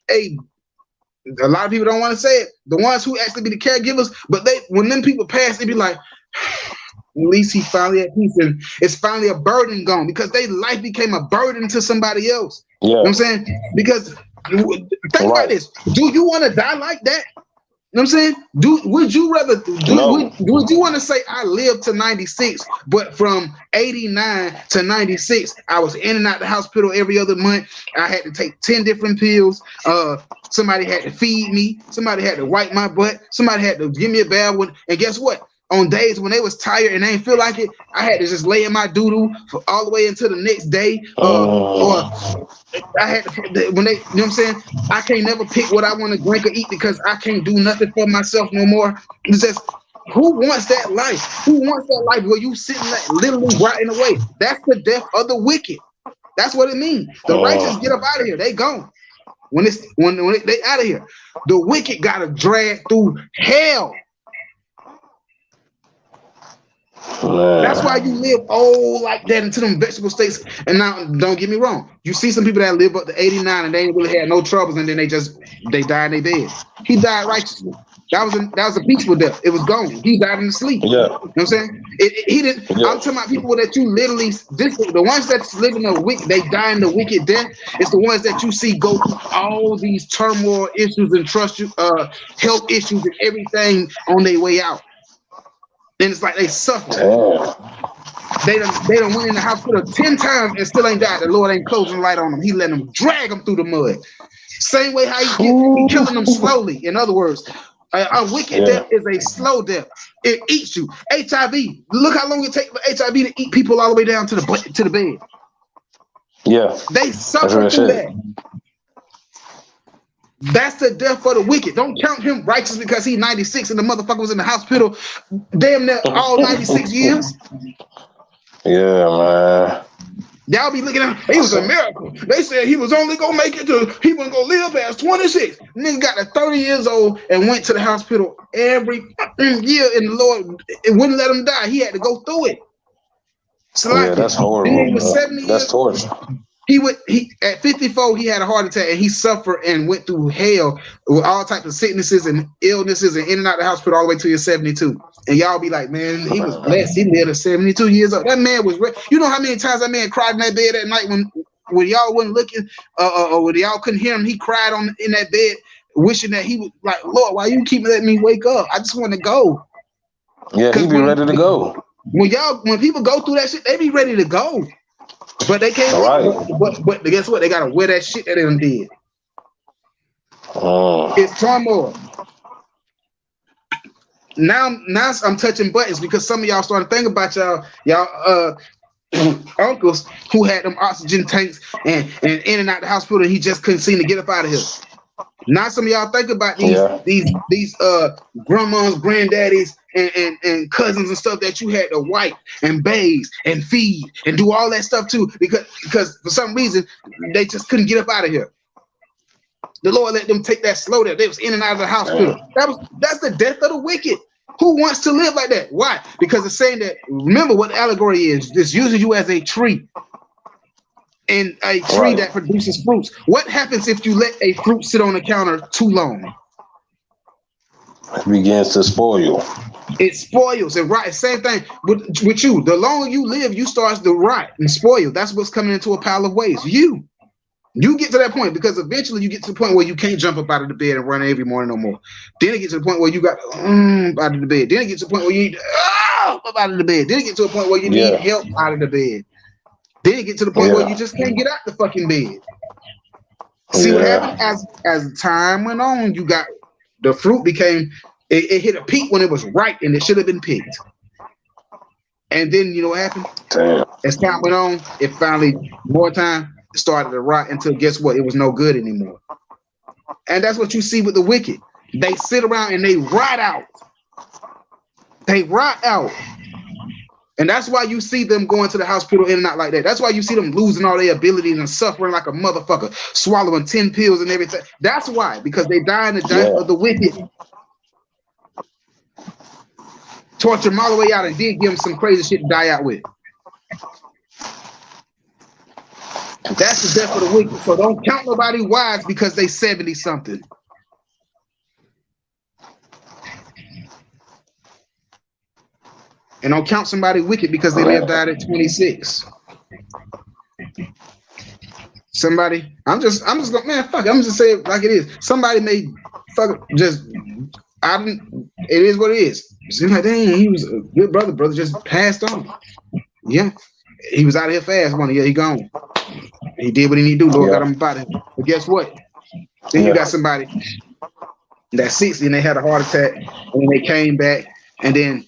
a lot of people don't want to say it. The ones who actually be the caregivers, but when them people pass, they be like, at least he finally at peace, and it's finally a burden gone, because their life became a burden to somebody else. Yeah. You know what I'm saying? Because think about this. Do you want to die like that? You know what I'm saying? Would you rather would you want to say I lived to 96, but from 89 to 96, I was in and out the hospital every other month. I had to take 10 different pills. Somebody had to feed me. Somebody had to wipe my butt. Somebody had to give me a bad one. And guess what? On days when they was tired and they didn't feel like it, I had to just lay in my doo-doo for all the way until the next day. Or I had to, when they, you know what I'm saying? I can't never pick what I want to drink or eat because I can't do nothing for myself no more. It's just, who wants that life? Who wants that life where you sitting like literally rotting away? That's the death of the wicked. That's what it means. The righteous get up out of here. They gone. When they out of here, the wicked got to drag through hell. That's why you live old like that into them vegetable states. And now, don't get me wrong, you see some people that live up to 89 and they ain't really had no troubles, and then they die in their bed. He died righteously. That was a peaceful death. It was gone. He died in the sleep. Yeah. You know what I'm saying? He didn't. Yeah. I'm talking about people that you literally, the ones that's living a wicked, they die in the wicked death. It's the ones that you see go through all these turmoil issues and health issues and everything on their way out. Then it's like they suffer. They done went in the hospital 10 times and still ain't died. The Lord ain't closing the light on them. He letting them drag them through the mud. Same way how he killing them slowly. In other words, a wicked death is a slow death. It eats you. HIV. Look how long it takes for HIV to eat people all the way down to the bed. Yeah. They suffer through that. That's the death for the wicked. Don't count him righteous because he's 96 and the motherfucker was in the hospital damn near all 96 years. Yeah, man. Y'all be looking at him. He was a miracle. They said he was only gonna make it he wasn't gonna live past 26. Nigga got to 30 years old and went to the hospital every year, and the Lord it wouldn't let him die. He had to go through it. So yeah, that's horrible. That's torture. He at 54 he had a heart attack and he suffered and went through hell with all types of sicknesses and illnesses and in and out of the hospital all the way to his 72. And y'all be like, man, he was blessed. He lived at 72 years old. That man was you know how many times that man cried in that bed at night when y'all wasn't looking or when y'all couldn't hear him. He cried in that bed wishing that he was like, Lord, why you keep letting me wake up? I just want to go. Yeah, he be ready to go. When people go through that shit, they be ready to go. But they can't. But guess what? They gotta wear that shit that they done did. It's turmoil. Now I'm touching buttons because some of y'all starting to think about y'all uncles who had them oxygen tanks and in and out the hospital. And he just couldn't seem to get up out of here. Now some of y'all think about these grandmas, granddaddies, and cousins and stuff that you had to wipe and bathe and feed and do all that stuff too, because for some reason they just couldn't get up out of here. The Lord let them take that slow death. They was in and out of the hospital. That's the death of the wicked. Who wants to live like that? Why? Because it's saying that, remember what the allegory is. This uses you as a tree. And a tree that produces fruits. What happens if you let a fruit sit on the counter too long? It begins to spoil. It spoils. And same thing with you. The longer you live, you start to rot and spoil. That's what's coming into a pile of waste. You. You get to that point because eventually you get to the point where you can't jump up out of the bed and run every morning no more. Then it gets to the point where you got out of the bed. Then it gets to the point where you need up out of the bed. Then it gets to a point where you need help out of the bed. Then it gets to the point where you just can't get out the fucking bed. See what happened as time went on, you got the fruit became it hit a peak when it was ripe and it should have been picked. And then you know what happened? Damn. As time went on, it finally more time started to rot until guess what? It was no good anymore. And that's what you see with the wicked. They sit around and they rot out. They rot out. And that's why you see them going to the hospital in and out like that. That's why you see them losing all their abilities and suffering like a motherfucker, swallowing 10 pills and everything. That's why, because they die in the death of the wicked. Torture them all the way out and then give them some crazy shit to die out with. That's the death of the wicked. So don't count nobody wise because they 70 something. And don't count somebody wicked because they may have died at 26. Somebody, I'm just going, man, fuck it. I'm just saying it like it is. Somebody may fuck just, it is what it is. Seems like, dang, he was a good brother. Brother just passed on. Yeah. He was out of here fast one. Yeah, he gone. He did what he needed to do. Lord got him about it. But guess what? Then you got somebody that's 60 and they had a heart attack and they came back and then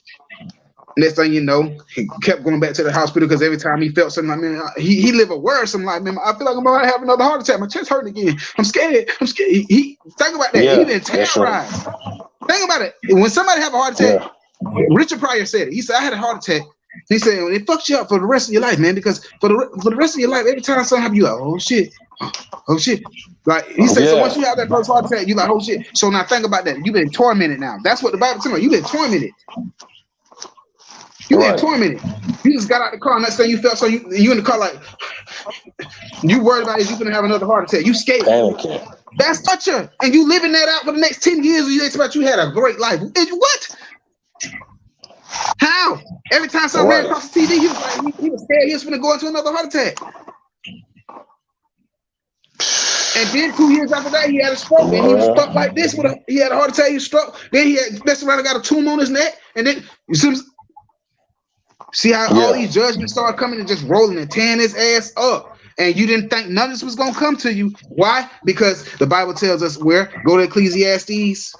next thing you know, he kept going back to the hospital because every time he felt something like, man, he lived a word, something like, man, I feel like I'm about to have another heart attack. My chest hurting again. I'm scared. He think about that. He been terrorized. Think about it. When somebody have a heart attack, Richard Pryor said it. He said, I had a heart attack. He said, well, it fucks you up for the rest of your life, man, because for the rest of your life, every time something happens, you like, oh shit. Oh shit. Like he said, so once you have that first heart attack, you like, oh shit. So now think about that. You've been tormented now. That's what the Bible tells you. You've been tormented. You been tormented. You just got out the car, and next thing you felt, so you in the car like you worried about is you gonna have another heart attack. You scared. That's torture, and you living that out for the next 10 years. You expect you had a great life. What? How? Every time something ran across the TV, he was scared he was gonna go into another heart attack. And then 2 years after that, he had a stroke, and he was stuck like this. He had a heart attack, he was struck. Then he had messed around and got a tumor on his neck, and then you see how all these judgments started coming and just rolling and tearing his ass up. And you didn't think none of this was going to come to you. Why? Because the Bible tells us where? Go to Ecclesiastes.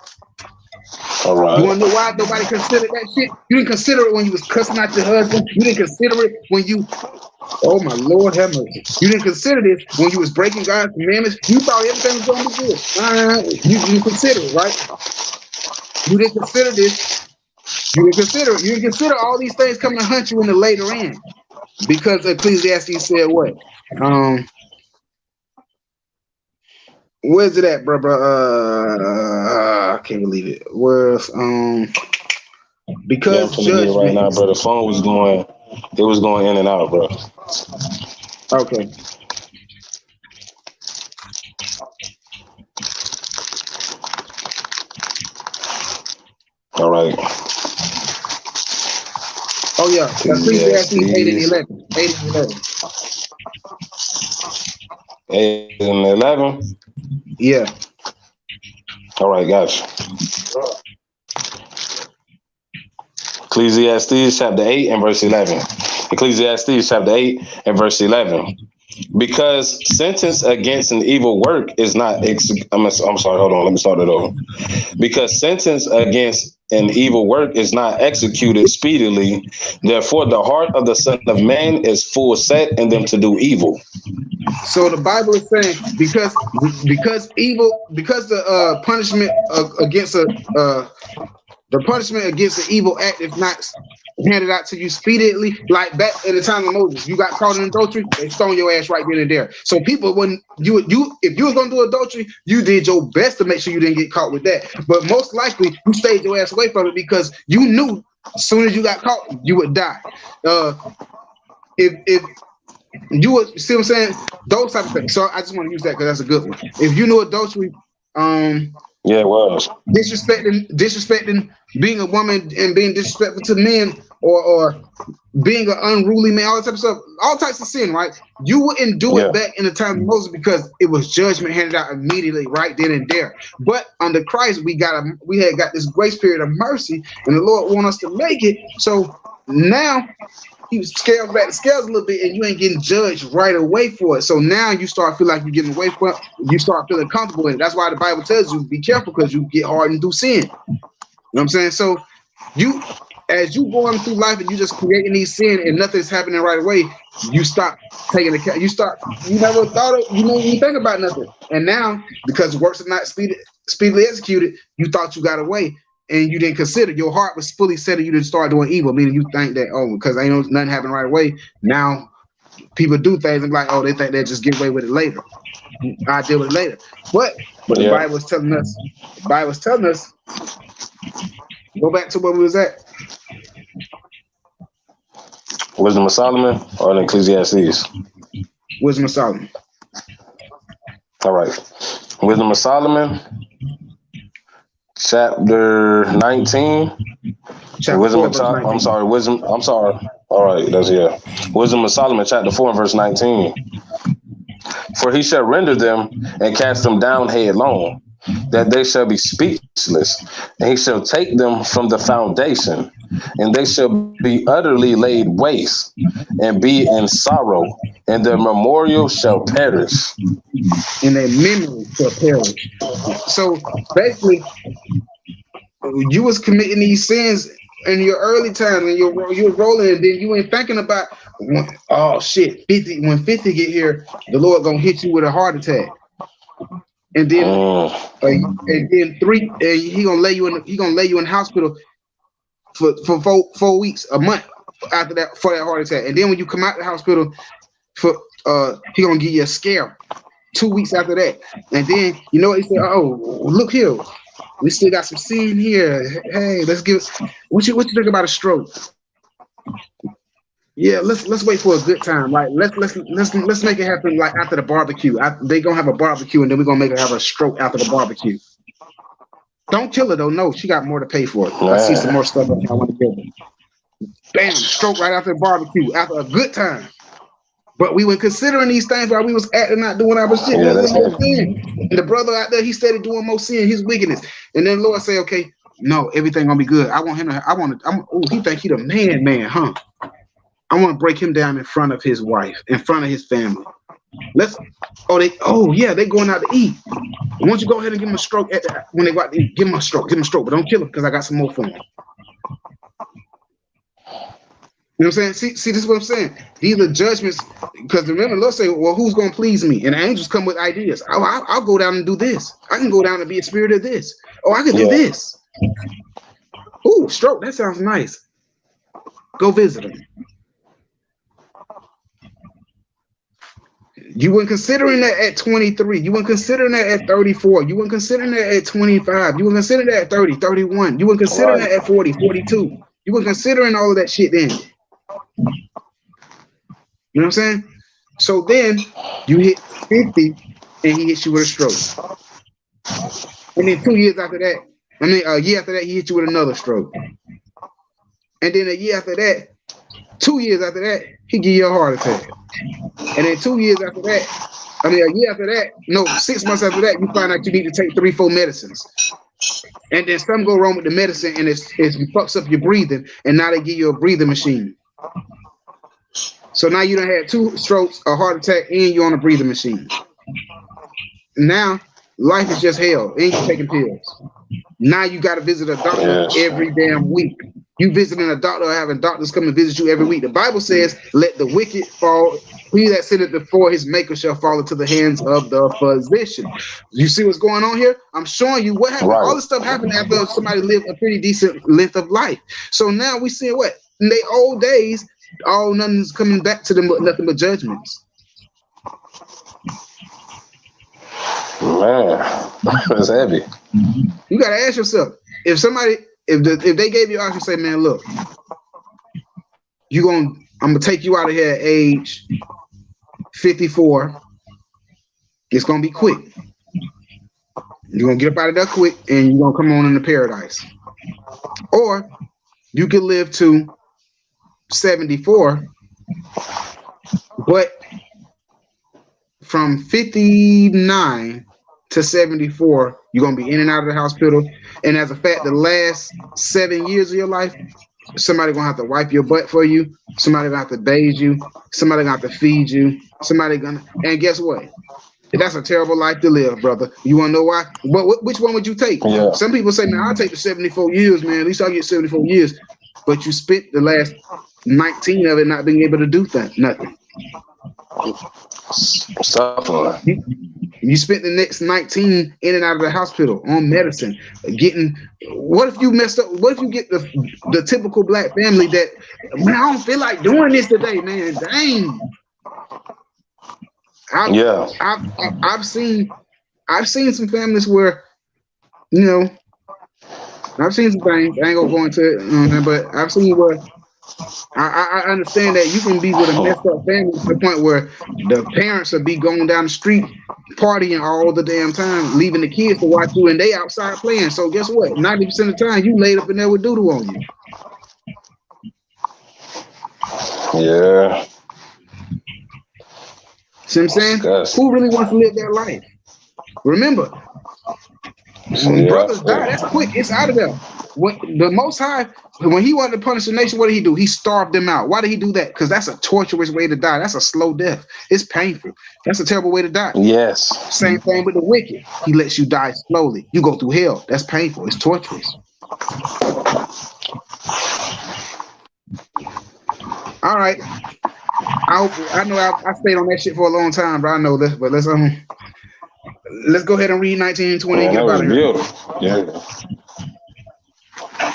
All right. You want to know why nobody considered that shit? You didn't consider it when you was cussing out your husband. You didn't consider it when you, oh my Lord have mercy. You didn't consider this when you was breaking God's commandments. You thought everything was going to be good. You didn't consider it, right? You didn't consider this. You didn't consider all these things coming to hunt you in the later end. Because Ecclesiastes said what? Where's it at, bro? I can't believe it. Where's because judgment right now, bro. The phone was going in and out, bro. Okay. All right. Oh yeah, Ecclesiastes 8 and 11. 8 and 11. 8 and 11? Yeah. All right, gotcha. Ecclesiastes chapter 8 and verse 11. Ecclesiastes chapter 8 and verse 11. Because sentence against an evil work is not, I'm sorry, hold on, let me start it over. Because sentence against an evil work is not executed speedily, therefore the heart of the Son of Man is full set in them to do evil. So the Bible is saying because the punishment against the punishment against an evil act is not handed out to you speedily, like back in the time of Moses, you got caught in adultery, they stone your ass right then and there. So people, when if you was gonna do adultery, you did your best to make sure you didn't get caught with that. But most likely, you stayed your ass away from it because you knew as soon as you got caught, you would die. If you would see what I'm saying, those type of things. So I just want to use that because that's a good one. If you knew adultery, yeah, it was disrespecting being a woman and being disrespectful to men or being an unruly man, all that type of stuff, all types of sin, right? You wouldn't do it back in the time of Moses because it was judgment handed out immediately, right then and there. But under Christ, we had got this grace period of mercy, and the Lord want us to make it. So now he scales back the scales a little bit, and you ain't getting judged right away for it. So now you start feeling like you're getting away from it. You start feeling comfortable in it. That's why the Bible tells you be careful because you get hardened through sin. You know what I'm saying? So as you going through life and you just creating these sin and nothing's happening right away, you stop taking account. You never thought of, you think about nothing. And now, because works are not speedily executed, you thought you got away. And you didn't consider, your heart was fully set and you didn't start doing evil, meaning you think that, oh, because ain't nothing happened right away. Now people do things and like, oh, they think they'll just get away with it later. I'll deal with it later. But the Bible was telling us, go back to where we was at. Wisdom of Solomon or Ecclesiastes? Wisdom of Solomon. All right. Wisdom of Solomon, chapter 19. Wisdom of Solomon. I'm sorry. All right, that's Wisdom of Solomon, chapter 4 and verse 19. For he shall render them and cast them down headlong, that they shall be speechless, and he shall take them from the foundation, and they shall be utterly laid waste, and be in sorrow, and their memorial shall perish. And their memory shall perish. So basically, you was committing these sins in your early time, and you were rolling, and then you ain't thinking about, oh shit, 50. When 50 get here, the Lord gonna hit you with a heart attack, and then he gonna lay you in the hospital for 4 weeks, a month after that for that heart attack, and then when you come out the hospital, he gonna give you a scare 2 weeks after that, and then you know what he said? Oh, look here. We still got some sin here. Hey, let's give. What you think about a stroke? Yeah, let's wait for a good time. Like let's make it happen. Like after the barbecue, they gonna have a barbecue, and then we're gonna make her have a stroke after the barbecue. Don't kill her though. No, she got more to pay for it. I see some more stuff I want to give her. Bam, stroke right after the barbecue, after a good time. But we were considering these things while we was acting, not doing our shit. Yeah, that's and the brother out there, he started doing more sin, his wickedness. And then the Lord say, okay, no, everything gonna be good. I want him to, he think he the man, huh? I want to break him down in front of his wife, in front of his family. They going out to eat. Why don't you go ahead and give him a stroke when they go out to eat? Give him a stroke, but don't kill him because I got some more for him. You know what I'm saying? See, this is what I'm saying. These are judgments, because remember, Lord say, well, who's going to please me? And the angels come with ideas. I'll go down and do this. I can go down and be a spirit of this. Oh, I can do this. Ooh, stroke, that sounds nice. Go visit him. You weren't considering that at 23. You weren't considering that at 34. You weren't considering that at 25. You weren't considering that at 30, 31. You weren't considering that at 40, 42. You weren't considering all of that shit then. You know what I'm saying? So then you hit 50 and he hits you with a stroke. And then 2 years after that, a year after that, he hits you with another stroke. And then a year after that, 2 years after that, he give you a heart attack. And then 2 years after that, a year after that, 6 months after that, you find out you need to take 3-4 medicines. And then something go wrong with the medicine and it fucks up your breathing, and now they give you a breathing machine. So now you done had 2 strokes, a heart attack, and you're on a breathing machine. Now life is just hell. And you're taking pills. Now you got to visit a doctor every damn week. You visiting a doctor or having doctors come and visit you every week. The Bible says, let the wicked fall. He that sitteth before his maker shall fall into the hands of the physician. You see what's going on here? I'm showing you what happened. Right. All this stuff happened after somebody lived a pretty decent length of life. So now we see what? In their old days, nothing's coming back to them but nothing but judgments. Man, that's heavy. You gotta ask yourself, if they gave you an option, say, man, look, I'm gonna take you out of here at age 54. It's gonna be quick. You're gonna get up out of there quick and you're gonna come on into paradise. Or you can live to 74, but from 59 to 74, you're gonna be in and out of the hospital. And as a fact, the last 7 years of your life, somebody gonna have to wipe your butt for you. Somebody gonna have to bathe you. Somebody gonna have to feed you. And guess what? That's a terrible life to live, brother. You want to know why? Which one would you take? Yeah. Some people say, man, I'll take the 74 years, man. At least I'll get 74 years. But you spent the last 19 of it not being able to do nothing. You spent the next 19 in and out of the hospital on medicine, what if you messed up? What if you get the typical black family that, man, I don't feel like doing this today, man. Dang. I've seen some families where, you know, I've seen some things. I ain't gonna go into it, but I've seen where I understand that you can be with a messed up family to the point where the parents will be going down the street partying all the damn time, leaving the kids to watch you, and they outside playing. So guess what? 90% of the time, you laid up in there with doodle on you. Yeah. See what I'm saying? Who really wants to live that life? Remember, when brothers die, that's quick. It's out of there. When the Most High, when he wanted to punish the nation, what did he do? He starved them out. Why did he do that? Because that's a torturous way to die. That's a slow death. It's painful. That's a terrible way to die. Yes. Same thing with the wicked. He lets you die slowly. You go through hell. That's painful. It's torturous. All right. I know I stayed on that shit for a long time, but I know this. But let's go ahead and read 19 and 20 and get out of here. Beautiful. Yeah.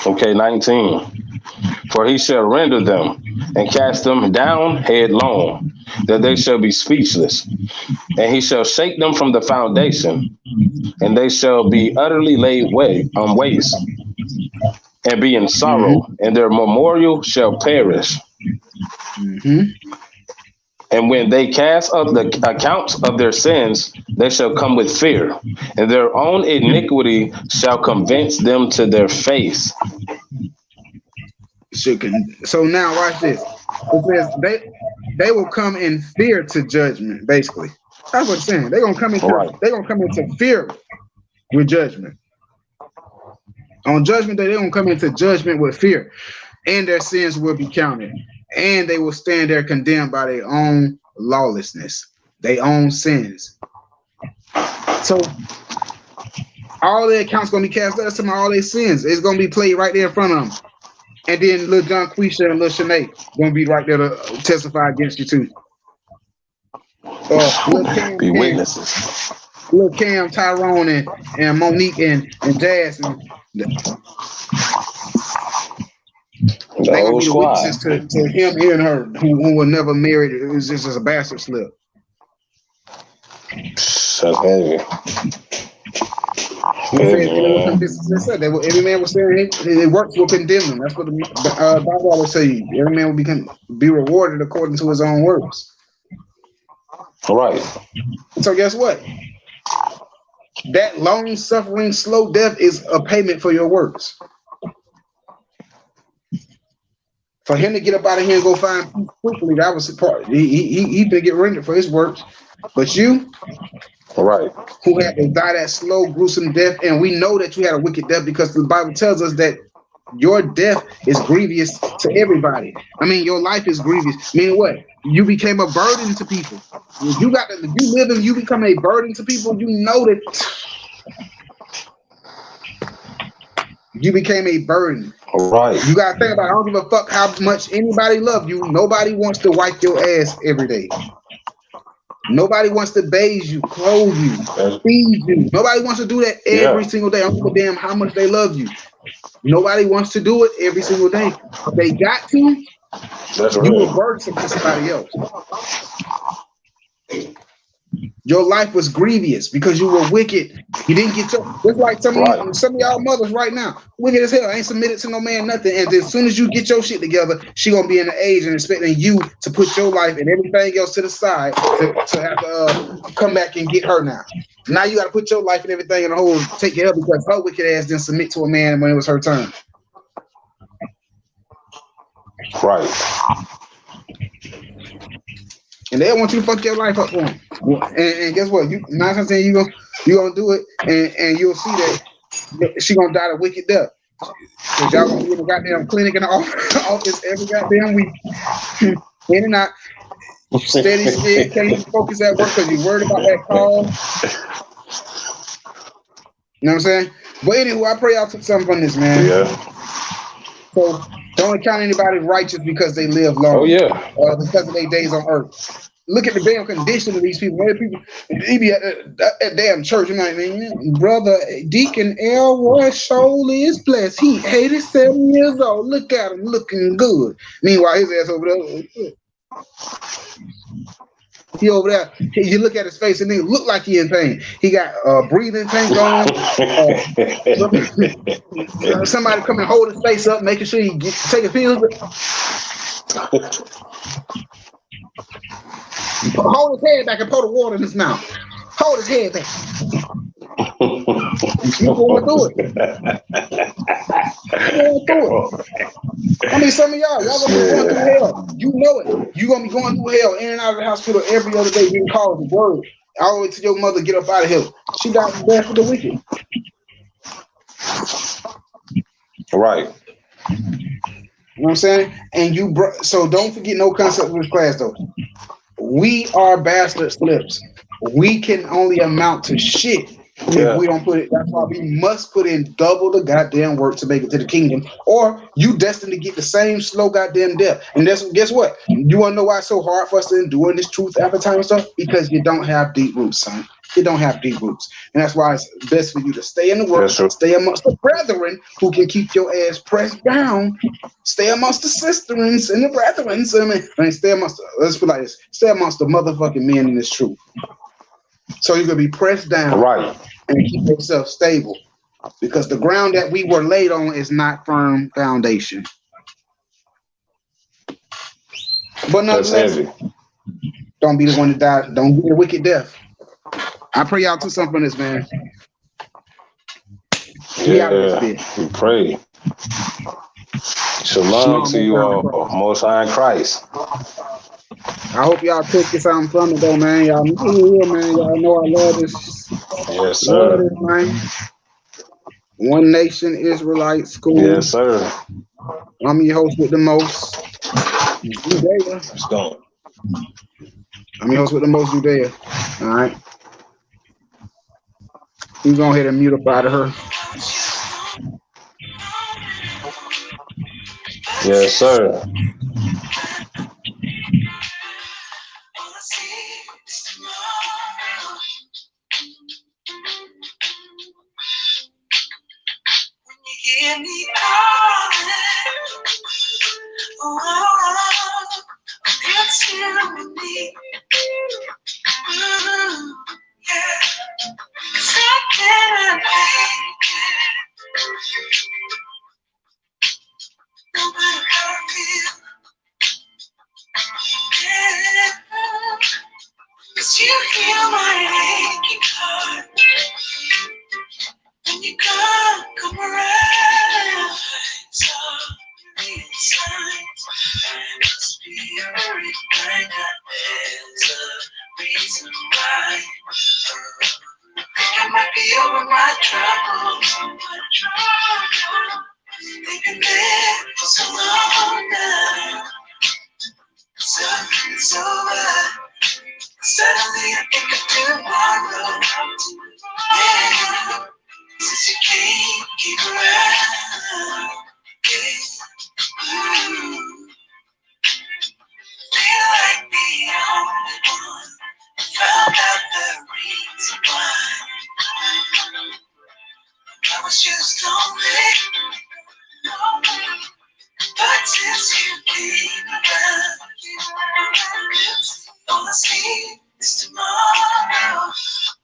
Okay, 19. For he shall render them and cast them down headlong, that they shall be speechless. And he shall shake them from the foundation, and they shall be utterly laid waste, and be in sorrow, and their memorial shall perish. And when they cast up the accounts of their sins, they shall come with fear, and their own iniquity shall convince them to their face. So now watch this. It says they will come in fear to judgment. Basically, that's what it's saying. They're gonna come into fear with judgment. On judgment day, they're gonna come into judgment with fear, and their sins will be counted. And they will stand there condemned by their own lawlessness, their own sins. So all their accounts gonna be cast out to all their sins. It's gonna be played right there in front of them. And then Lil John Quisha and Lil Shanae gonna be right there to testify against you too. Be witnesses. Lil Cam, Tyrone, and Monique and Jazz and they gonna be the witnesses to him and her who were never married. It was just a bastard slip. That's heavy. Every man was saying it works will condemn them. That's what the Bible always say. Every man will be rewarded according to his own works. All right. So guess what? That long suffering, slow death is a payment for your works. For him to get up out of here and go find peace quickly, that was the part. He been get rendered for his works. But you, right, who had to die that slow, gruesome death, and we know that you had a wicked death because the Bible tells us that your death is grievous to everybody. I mean, your life is grievous. Meaning what? You became a burden to people. If you live and you become a burden to people, you know that you became a burden. Right. You gotta think about it. I don't give a fuck how much anybody love you. Nobody wants to wipe your ass every day. Nobody wants to bathe you, clothe you, feed you. Nobody wants to do that every single day. I don't give a damn how much they love you. Nobody wants to do it every single day. They got to. That's you were burdensome to somebody else. Your life was grievous because you were wicked. You didn't get your. Just like some of y'all mothers right now, wicked as hell. Ain't submitted to no man, nothing. And as soon as you get your shit together, she gonna be in the age and expecting you to put your life and everything else to the side to have to come back and get her now. Now you got to put your life and everything in the hole, take care of because her wicked ass didn't submit to a man when it was her turn. Right. And they want you to fuck your life up for them. And guess what? You 9 times 10 you gonna do it, and you'll see that she gonna die a wicked death. Cause y'all gonna be in the goddamn clinic and the office every goddamn week, in and out, steady scared, can't even focus at work because you're worried about that call. You know what I'm saying? But anyway, I pray y'all took something from this, man. Yeah. So don't count anybody righteous because they live long. Oh yeah. Because of their days on earth. Look at the damn condition of these people. People, they be at damn church. You know what I mean? Brother Deacon Elroy Shoal is blessed. He 87 years old. Look at him looking good. Meanwhile, his ass over there. He over there. You look at his face and he look like he in pain. He got a breathing tank on. Somebody come and hold his face up, making sure he take a pills. Hold his head back and pour the water in his mouth. Hold his head back. You going through it. You going through it. I mean, some of y'all gonna be going through hell. You know it. You gonna be going through hell in and out of the hospital every other day. Being called the word. All the way to your mother, get up out of here. She got bad for the wicked. Right. You know what I'm saying? And so don't forget no concept of this class though. We are bastard slips. We can only amount to shit if we don't put it. That's why we must put in double the goddamn work to make it to the kingdom, or you destined to get the same slow goddamn death. And guess what? You want to know why it's so hard for us to endure this truth after time and stuff? Because you don't have deep roots, son. You don't have deep roots. And that's why it's best for you to stay in the work, stay amongst the brethren who can keep your ass pressed down, stay amongst the sisterins and the brethren. I mean, stay amongst, let's put it like this, stay amongst the motherfucking men in this truth. So you're going to be pressed down and keep yourself stable. Because the ground that we were laid on is not firm foundation. But nonetheless, don't be the one to die. Don't get a wicked death. I pray y'all took something from this, man. Yeah, we pray. Shalom to you all, Most High in Christ. I hope y'all took something from it, though, man. Y'all know, man. Y'all know I love this. Yes, sir. Love this, man. One Nation Israelite School. Yes, sir. I'm your host with the most, Judea. Let's go. I'm your host with the most, Judea. All right. You go ahead and mute up out of her. Yes, sir. Hear me calling. It's you and me. Yeah. 'Cause I cannot make it. No matter how I feel. Yeah. 'Cause you heal my aching heart. When you come around, it's all inside. Must be a reminder. There's a reason why. I might be over my troubles. They've been there for so long now. It's over. Suddenly I think of tomorrow. Yeah. Since you can't keep around, yeah. Feel like the only one found out the reason why. I was just lonely, but since you came around, all I see is tomorrow.